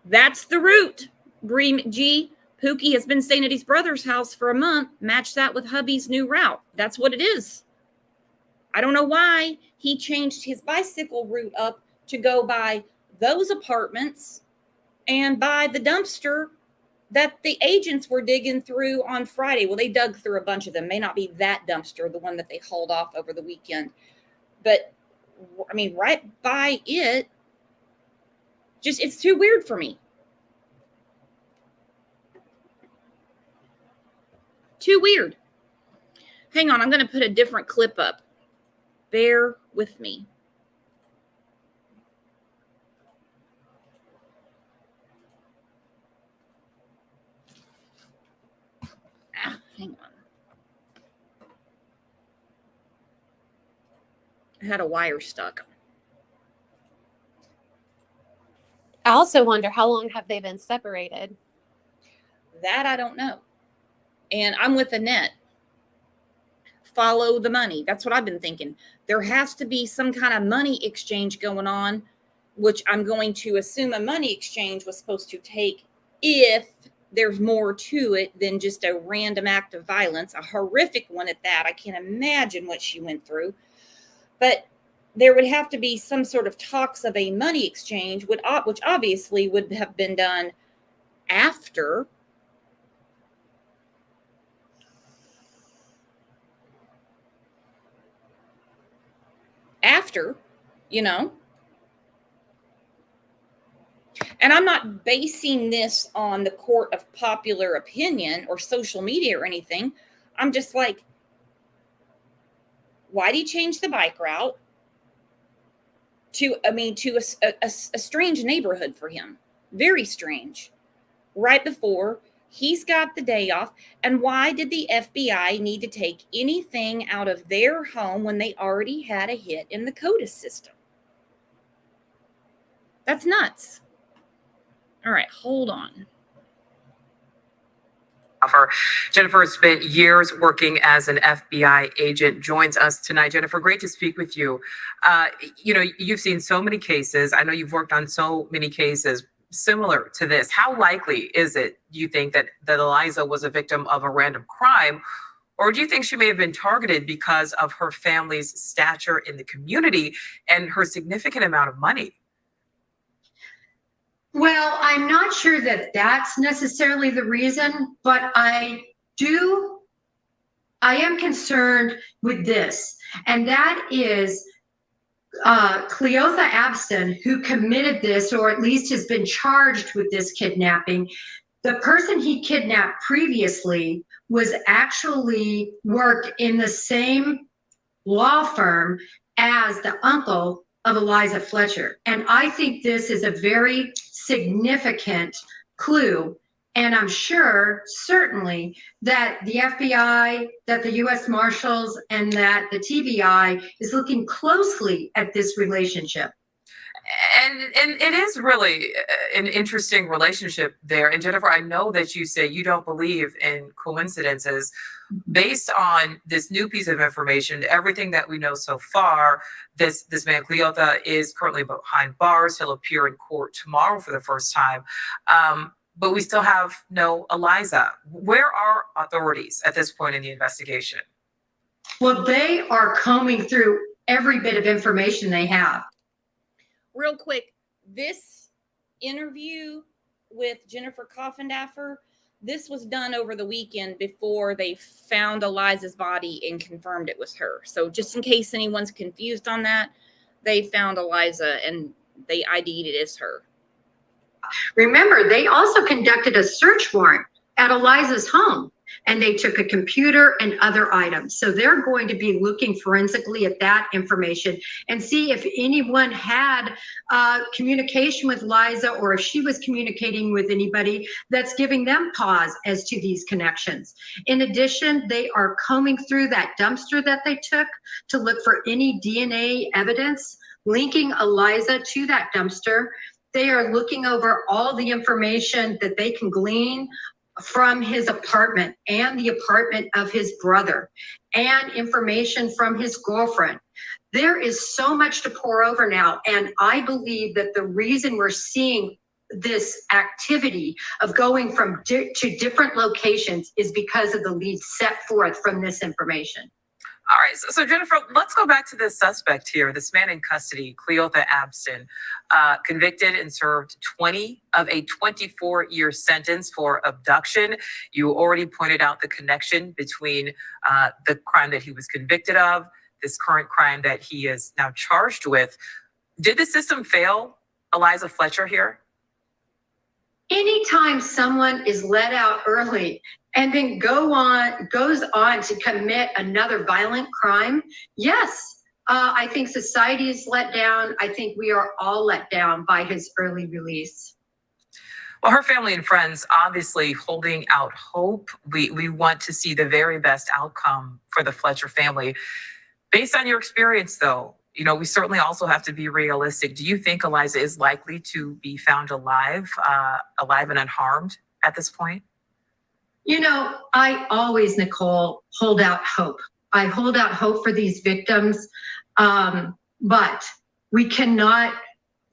That's the route. Bree G. Pookie has been staying at his brother's house for a month. Match that with hubby's new route. That's what it is. I don't know why he changed his bicycle route up to go by those apartments and by the dumpster that the agents were digging through on Friday. Well, they dug through a bunch of them. May not be that dumpster, the one that they hauled off over the weekend. But, I mean, right by it, just, it's too weird for me. Too weird. Hang on, I'm going to put a different clip up. Bear with me. Hang on. I had a wire stuck. I also wonder, how long have they been separated? That I don't know. And I'm with Annette. Follow the money. That's what I've been thinking. There has to be some kind of money exchange going on, which I'm going to assume a money exchange was supposed to take if there's more to it than just a random act of violence, a horrific one at that. I can't imagine what she went through. But there would have to be some sort of talks of a money exchange, which obviously would have been done after. You know. And I'm not basing this on the court of popular opinion or social media or anything. I'm just like, why did he change the bike route to a strange neighborhood for him? Very strange. Right before he's got the day off. And why did the FBI need to take anything out of their home when they already had a hit in the CODIS system? That's nuts. All right, hold on. Jennifer has spent years working as an FBI agent, joins us tonight. Jennifer, great to speak with you. You've seen so many cases. I know you've worked on so many cases similar to this. How likely is it, do you think, that Eliza was a victim of a random crime? Or do you think she may have been targeted because of her family's stature in the community and her significant amount of money? Well, I'm not sure that that's necessarily the reason, but I am concerned with this, and that is Cleotha Abston, who committed this, or at least has been charged with this kidnapping. The person he kidnapped previously was actually worked in the same law firm as the uncle of Eliza Fletcher. And I think this is a very significant clue. And I'm sure, certainly, that the FBI, that the U.S. Marshals, and that the TBI is looking closely at this relationship. And it is really an interesting relationship there. And Jennifer, I know that you say you don't believe in coincidences. Based on this new piece of information, everything that we know so far, this man Cleotha is currently behind bars. He'll appear in court tomorrow for the first time. But we still have no Eliza. Where are authorities at this point in the investigation? Well, they are combing through every bit of information they have. Real quick, this interview with Jennifer Coffindaffer, this was done over the weekend before they found Eliza's body and confirmed it was her. So just in case anyone's confused on that, they found Eliza and they ID'd it as her. Remember, they also conducted a search warrant at Eliza's home, and they took a computer and other items. So they're going to be looking forensically at that information and see if anyone had communication with Eliza, or if she was communicating with anybody that's giving them pause as to these connections. In addition, they are combing through that dumpster that they took to look for any DNA evidence linking Eliza to that dumpster. They are looking over all the information that they can glean from his apartment and the apartment of his brother, and information from his girlfriend. There is so much to pour over now. And I believe that the reason we're seeing this activity of going from to different locations is because of the leads set forth from this information. All right, so Jennifer, let's go back to this suspect here, this man in custody, Cleotha Abston, convicted and served 20 of a 24-year sentence for abduction. You already pointed out the connection between the crime that he was convicted of, this current crime that he is now charged with. Did the system fail Eliza Fletcher here? Anytime someone is let out early and then goes on to commit another violent crime, yes, I think society is let down. I think we are all let down by his early release. Well, her family and friends obviously holding out hope. We want to see the very best outcome for the Fletcher family. Based on your experience, though, we certainly also have to be realistic. Do you think Eliza is likely to be found alive and unharmed at this point? I always, Nicole, hold out hope. I hold out hope for these victims, but we cannot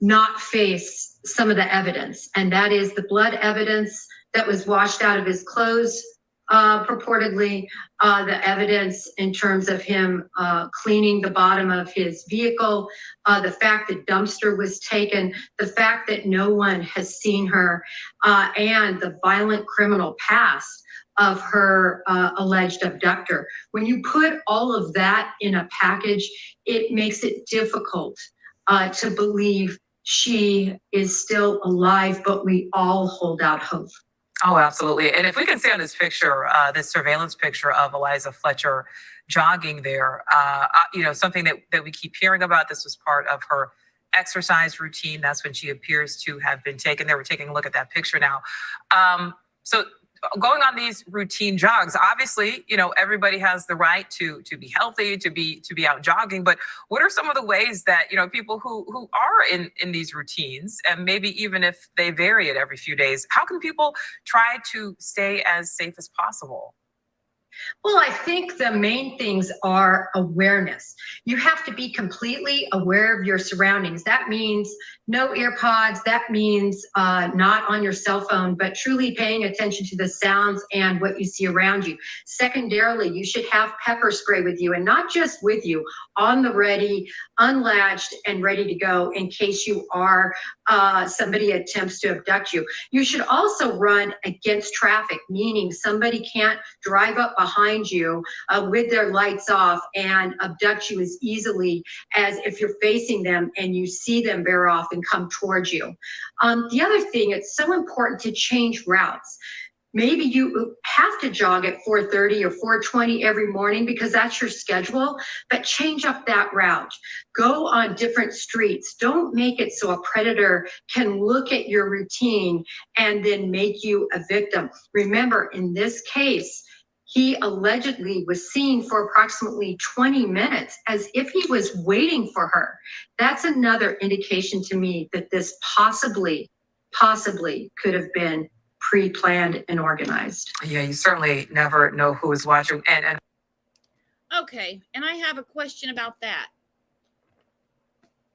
not face some of the evidence, and that is the blood evidence that was washed out of his clothes, purportedly, the evidence in terms of him cleaning the bottom of his vehicle, the fact that dumpster was taken, the fact that no one has seen her, and the violent criminal past of her alleged abductor. When you put all of that in a package, it makes it difficult to believe she is still alive, but we all hold out hope. Oh, absolutely. And if we can see on this picture, this surveillance picture of Eliza Fletcher jogging there, something that we keep hearing about, this was part of her exercise routine. That's when she appears to have been taken there. We're taking a look at that picture now. So going on these routine jogs, obviously, everybody has the right to be healthy, to be out jogging. But what are some of the ways that, people who are in these routines, and maybe even if they vary it every few days, how can people try to stay as safe as possible? Well, I think the main things are awareness. You have to be completely aware of your surroundings. That means no earpods. That means not on your cell phone, but truly paying attention to the sounds and what you see around you. Secondarily, you should have pepper spray with you, and not just with you, on the ready, unlatched, and ready to go in case you are somebody attempts to abduct you. You should also run against traffic, meaning somebody can't drive up behind you with their lights off and abduct you as easily as if you're facing them and you see them veer off and come towards you. The other thing, it's so important to change routes. Maybe you have to jog at 4:30 or 4:20 every morning because that's your schedule, but change up that route. Go on different streets. Don't make it so a predator can look at your routine and then make you a victim. Remember, in this case, he allegedly was seen for approximately 20 minutes as if he was waiting for her. That's another indication to me that this possibly could have been pre-planned and organized. Yeah, you certainly never know who is watching. And Okay, and I have a question about that.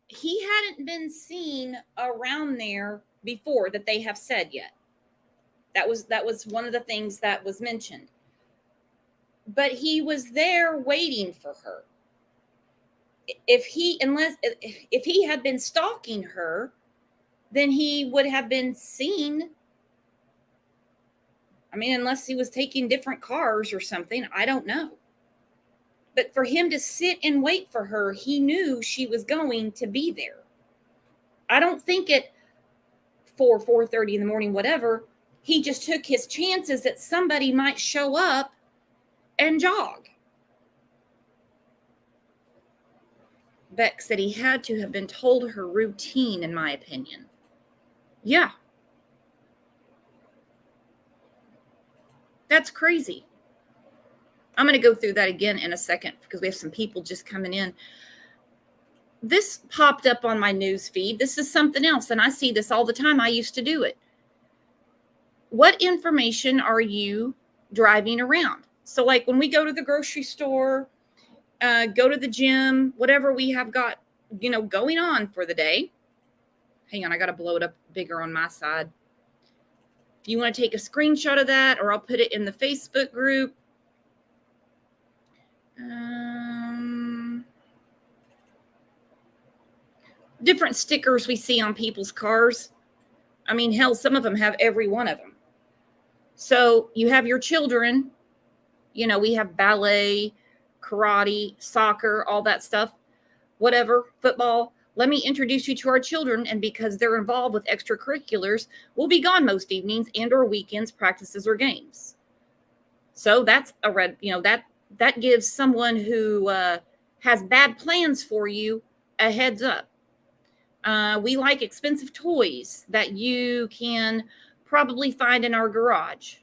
He hadn't been seen around there before that they have said yet. That was one of the things that was mentioned. But he was there waiting for her. If he had been stalking her, then he would have been seen. I mean, unless he was taking different cars or something, I don't know. But for him to sit and wait for her, he knew she was going to be there. I don't think at 4:30 in the morning, whatever, he just took his chances that somebody might show up and jog. Beck said he had to have been told her routine, in my opinion. Yeah. That's crazy. I'm going to go through that again in a second because we have some people just coming in. This popped up on my news feed. This is something else, and I see this all the time. I used to do it. What information are you driving around? So like when we go to the grocery store, go to the gym, whatever we have got, going on for the day, Hang on, I got to blow it up bigger on my side. If you want to take a screenshot of that, or I'll put it in the Facebook group. Different stickers we see on people's cars. I mean, hell, some of them have every one of them. So you have your children, you know, we have ballet, karate, soccer, all that stuff, whatever, football. Let me introduce you to our children, and because they're involved with extracurriculars, we'll be gone most evenings and or weekends, practices or games. So that's a red, you know, that gives someone who has bad plans for you a heads up. We like expensive toys that you can probably find in our garage.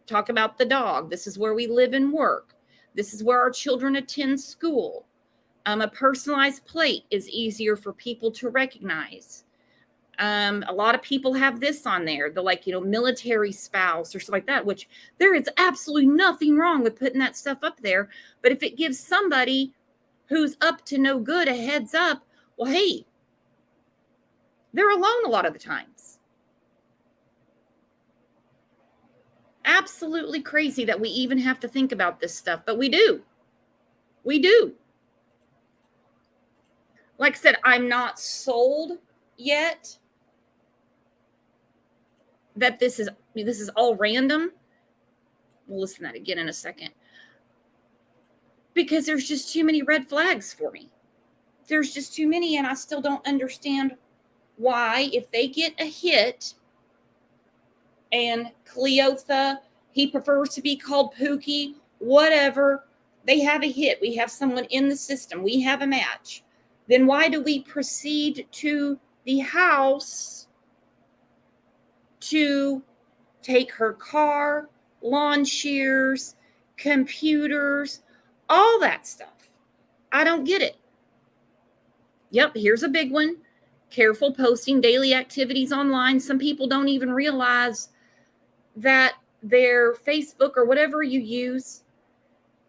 Talk about the dog. This is where we live and work. This is where our children attend school. A personalized plate is easier for people to recognize. A lot of people have this on there, the like, you know, military spouse or stuff like that, which there is absolutely nothing wrong with putting that stuff up there. But if it gives somebody who's up to no good a heads up, well, hey, they're alone a lot of the times. Absolutely crazy that we even have to think about this stuff, but we do. We do. Like I said, I'm not sold yet that this is all random. We'll listen to that again in a second. Because there's just too many red flags for me. There's just too many, and I still don't understand why, if they get a hit, and Cleotha, he prefers to be called Pookie, whatever, they have a hit, we have someone in the system, we have a match, then why do we proceed to the house to take her car, lawn shears, computers, all that stuff? I don't get it. Yep, here's a big one. Careful posting daily activities online. Some people don't even realize that their Facebook or whatever you use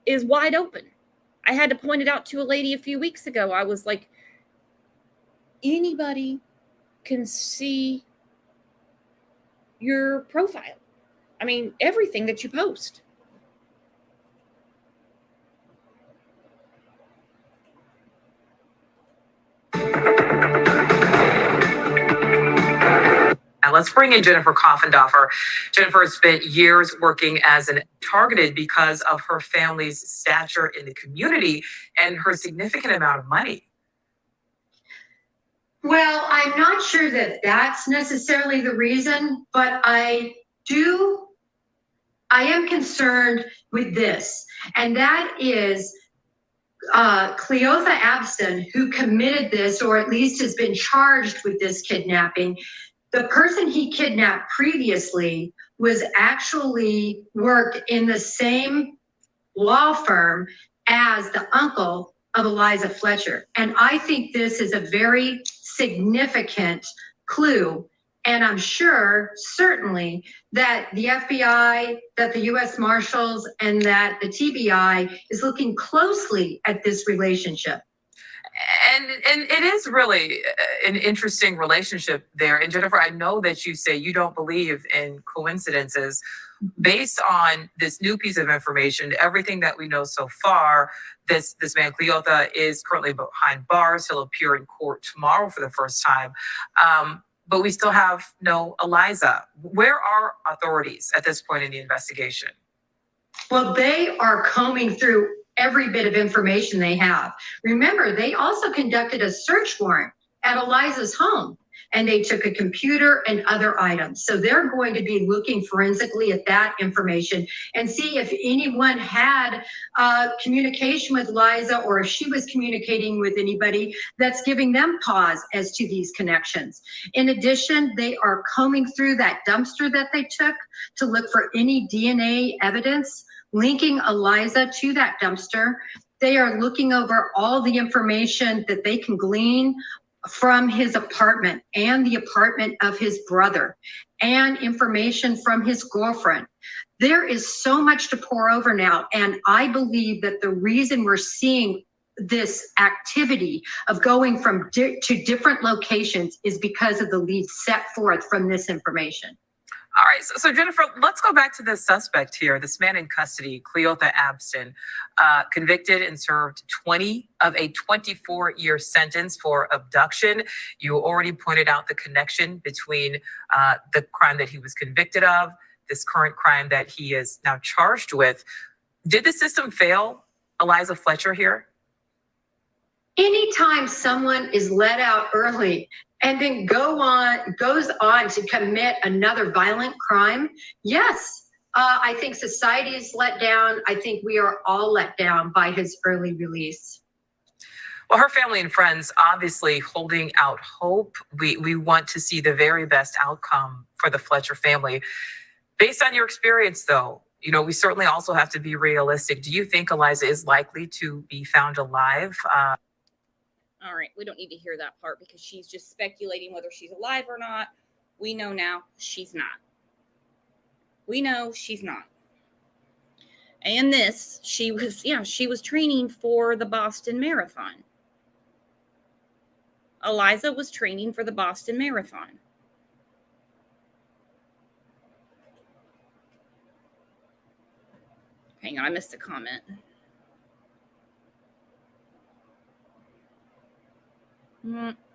is wide open. I had to point it out to a lady a few weeks ago. I was like, anybody can see your profile. I mean, everything that you post. Now let's bring in Jennifer Coffendoffer. Jennifer has spent years working as an targeted because of her family's stature in the community and her significant amount of money. Well, I'm not sure that that's necessarily the reason, but I am concerned with this, and that is Cleotha Abston, who committed this, or at least has been charged with this kidnapping. The person he kidnapped previously was actually worked in the same law firm as the uncle of Eliza Fletcher. And I think this is a very significant clue. And I'm sure, certainly, that the FBI, that the U.S. Marshals, and that the TBI is looking closely at this relationship. And it is really an interesting relationship there. And Jennifer, I know that you say you don't believe in coincidences. Based on this new piece of information, everything that we know so far, this man Cleotha is currently behind bars. He'll appear in court tomorrow for the first time. But we still have no Eliza. Where are authorities at this point in the investigation? Well, they are combing through every bit of information they have. Remember, they also conducted a search warrant at Eliza's home, and they took a computer and other items. So they're going to be looking forensically at that information and see if anyone had communication with Eliza, or if she was communicating with anybody that's giving them pause as to these connections. In addition, they are combing through that dumpster that they took to look for any DNA evidence linking Eliza to that dumpster. They are looking over all the information that they can glean from his apartment and the apartment of his brother, and information from his girlfriend. There is so much to pour over now. And I believe that the reason we're seeing this activity of going from to different locations is because of the leads set forth from this information. All right, so Jennifer, let's go back to the suspect here, this man in custody, Cleotha Abston, convicted and served 20 of a 24-year sentence for abduction. You already pointed out the connection between the crime that he was convicted of, this current crime that he is now charged with. Did the system fail Eliza Fletcher here? Anytime someone is let out early and then goes on to commit another violent crime, yes, I think society is let down. I think we are all let down by his early release. Well, her family and friends obviously holding out hope. We want to see the very best outcome for the Fletcher family. Based on your experience, though, you know, we certainly also have to be realistic. Do you think Eliza is likely to be found alive? All right, we don't need to hear that part because she's just speculating whether she's alive or not. We know now she's not. We know she's not. And this, she was training for the Boston Marathon. Eliza was training for the Boston Marathon. Hang on, I missed a comment.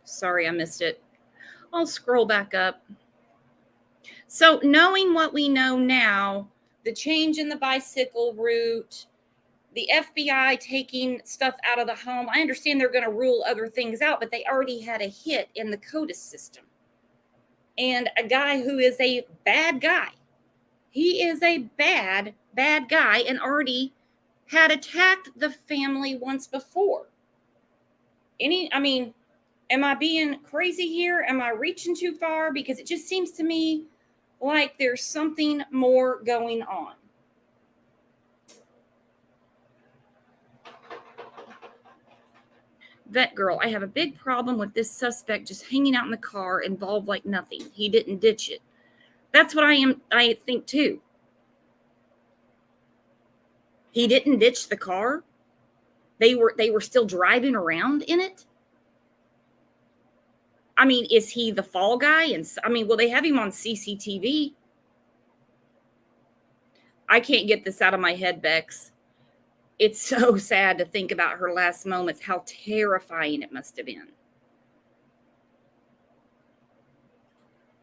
Sorry, I missed it. I'll scroll back up. So knowing what we know now, the change in the bicycle route, the FBI taking stuff out of the home, I understand they're going to rule other things out, but they already had a hit in the CODIS system. And a guy who is a bad guy. He is a bad guy and already had attacked the family once before. Am I being crazy here? Am I reaching too far? Because it just seems to me like there's something more going on. Vet girl, I have a big problem with this suspect just hanging out in the car involved like nothing. He didn't ditch it. That's what I think too. He didn't ditch the car. They were still driving around in it. I mean, is he the fall guy? And will they have him on CCTV? I can't get this out of my head, Bex. It's so sad to think about her last moments, how terrifying it must have been.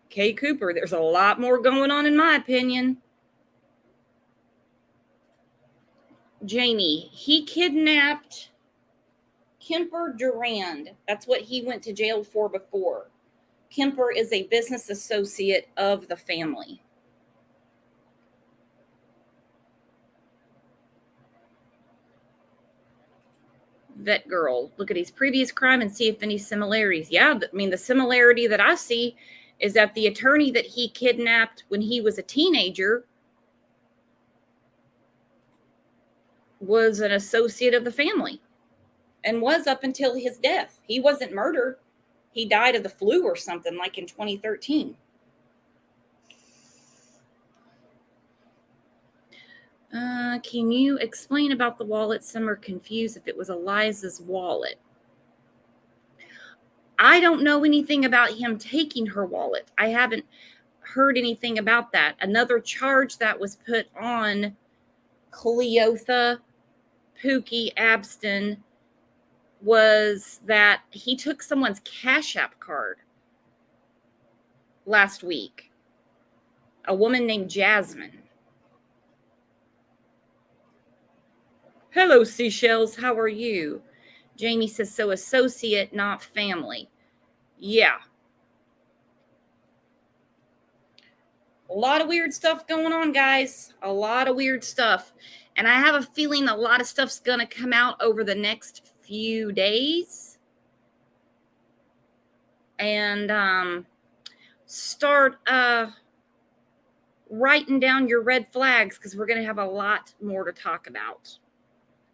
Kay Cooper, there's a lot more going on in my opinion. Jamie, he kidnapped Kemper Durand. That's what he went to jail for before. Kemper is a business associate of the family. Vet girl, look at his previous crime and see if any similarities. Yeah, the similarity that I see is that the attorney that he kidnapped when he was a teenager was an associate of the family and was up until his death. He wasn't murdered. He died of the flu or something like in 2013. Can you explain about the wallet? Some are confused if it was Eliza's wallet. I don't know anything about him taking her wallet. I haven't heard anything about that. Another charge that was put on Cleotha Pookie Abston was that he took someone's Cash App card last week. A woman named Jasmine. Hello, Seashells. How are you? Jamie says, so associate, not family. Yeah. A lot of weird stuff going on, guys. A lot of weird stuff. And I have a feeling a lot of stuff's going to come out over the next few days. And start writing down your red flags because we're going to have a lot more to talk about.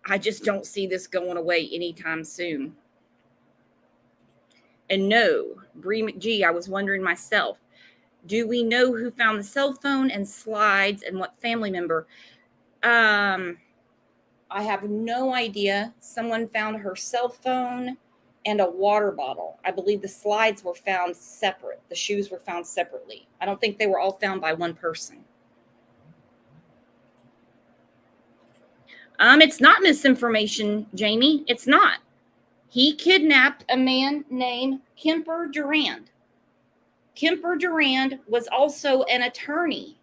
I just don't see this going away anytime soon. And no, Bree McGee, I was wondering myself, do we know who found the cell phone and slides and what family member? I I have no idea. Someone found her cell phone and a water bottle. I believe the slides were found separate. The shoes were found separately. I don't think they were all found by one person. It's not misinformation, Jamie. It's not. He kidnapped a man named Kemper Durand. Kemper Durand was also an attorney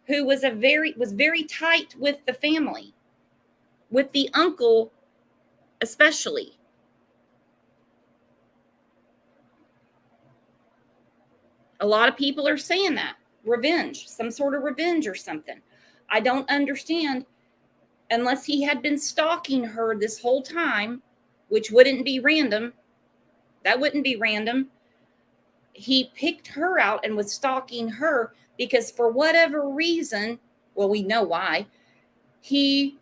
who was very tight with the family, with the uncle especially. A lot of people are saying that. Revenge, some sort of revenge or something. I don't understand, unless he had been stalking her this whole time, which wouldn't be random. That wouldn't be random. He picked her out and was stalking her because for whatever reason, well, we know why, he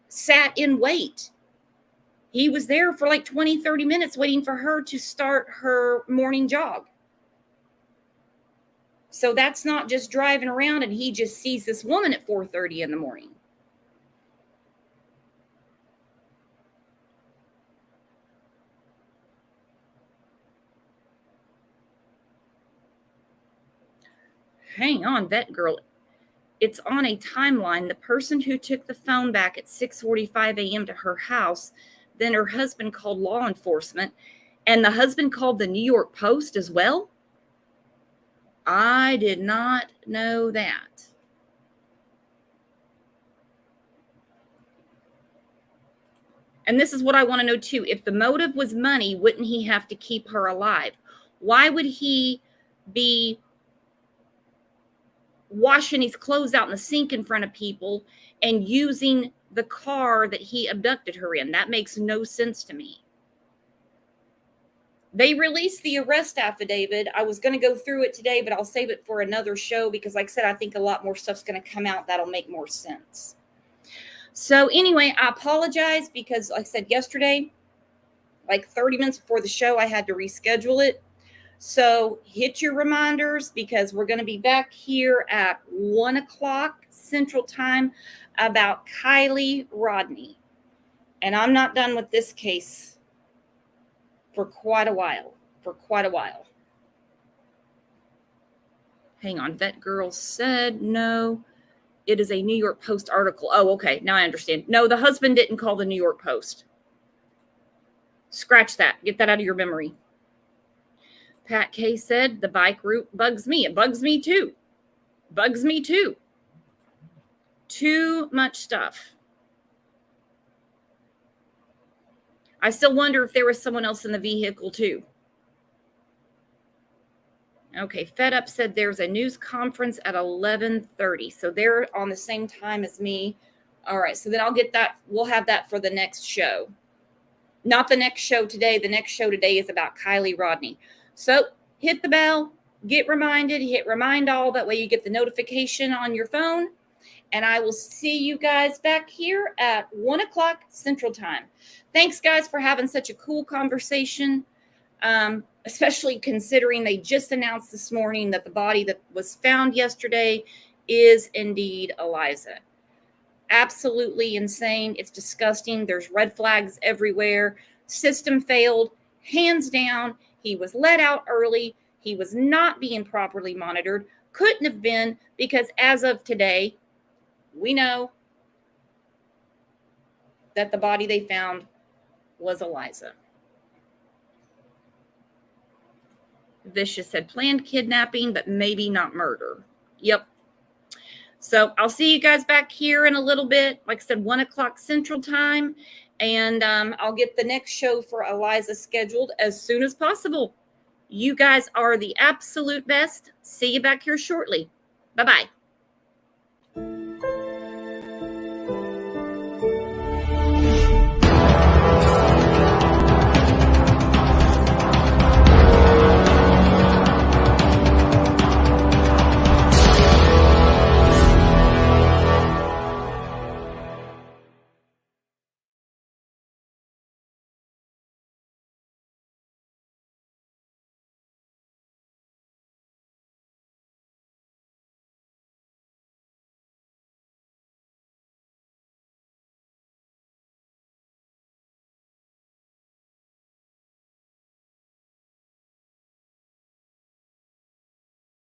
sat in wait. He was there for like 20, 30 minutes waiting for her to start her morning jog. So that's not just driving around and he just sees this woman at 4:30 in the morning. Hang on, vet girl. It's on a timeline. The person who took the phone back at 6:45 a.m. to her house, then her husband called law enforcement, and the husband called the New York Post as well? I did not know that. And this is what I want to know too. If the motive was money, wouldn't he have to keep her alive? Why would he be washing his clothes out in the sink in front of people and using the car that he abducted her in? That makes no sense to me. They released the arrest affidavit. I was going to go through it today, but I'll save it for another show because, like I said, I think a lot more stuff's going to come out that'll make more sense. So anyway, I apologize because, like I said yesterday, like 30 minutes before the show, I had to reschedule it. So hit your reminders because we're going to be back here at 1 o'clock Central Time about Kylie Rodney. And I'm not done with this case for quite a while. Hang on. Vet Girl said no. It is a New York Post article. Oh, okay. Now I understand. No, the husband didn't call the New York Post. Scratch that. Get that out of your memory. Pat K said, the bike route bugs me. It bugs me too. Bugs me too. Too much stuff. I still wonder if there was someone else in the vehicle too. Okay, Fed Up said there's a news conference at 11:30. So they're on the same time as me. All right, so then I'll get that. We'll have that for the next show. Not the next show today. The next show today is about Kylie Rodney. So hit the bell, get reminded, hit remind all. That way you get the notification on your phone. And I will see you guys back here at 1 o'clock Central Time. Thanks, guys, for having such a cool conversation, especially considering they just announced this morning that the body that was found yesterday is indeed Eliza. Absolutely insane. It's disgusting. There's red flags everywhere. System failed, hands down. He was let out early. He was not being properly monitored. Couldn't have been because as of today, we know that the body they found was Eliza. Vicious said planned kidnapping, but maybe not murder. Yep. So I'll see you guys back here in a little bit. Like I said, 1 o'clock Central Time. And I'll get the next show for Eliza scheduled as soon as possible. You guys are the absolute best. See you back here shortly. Bye-bye.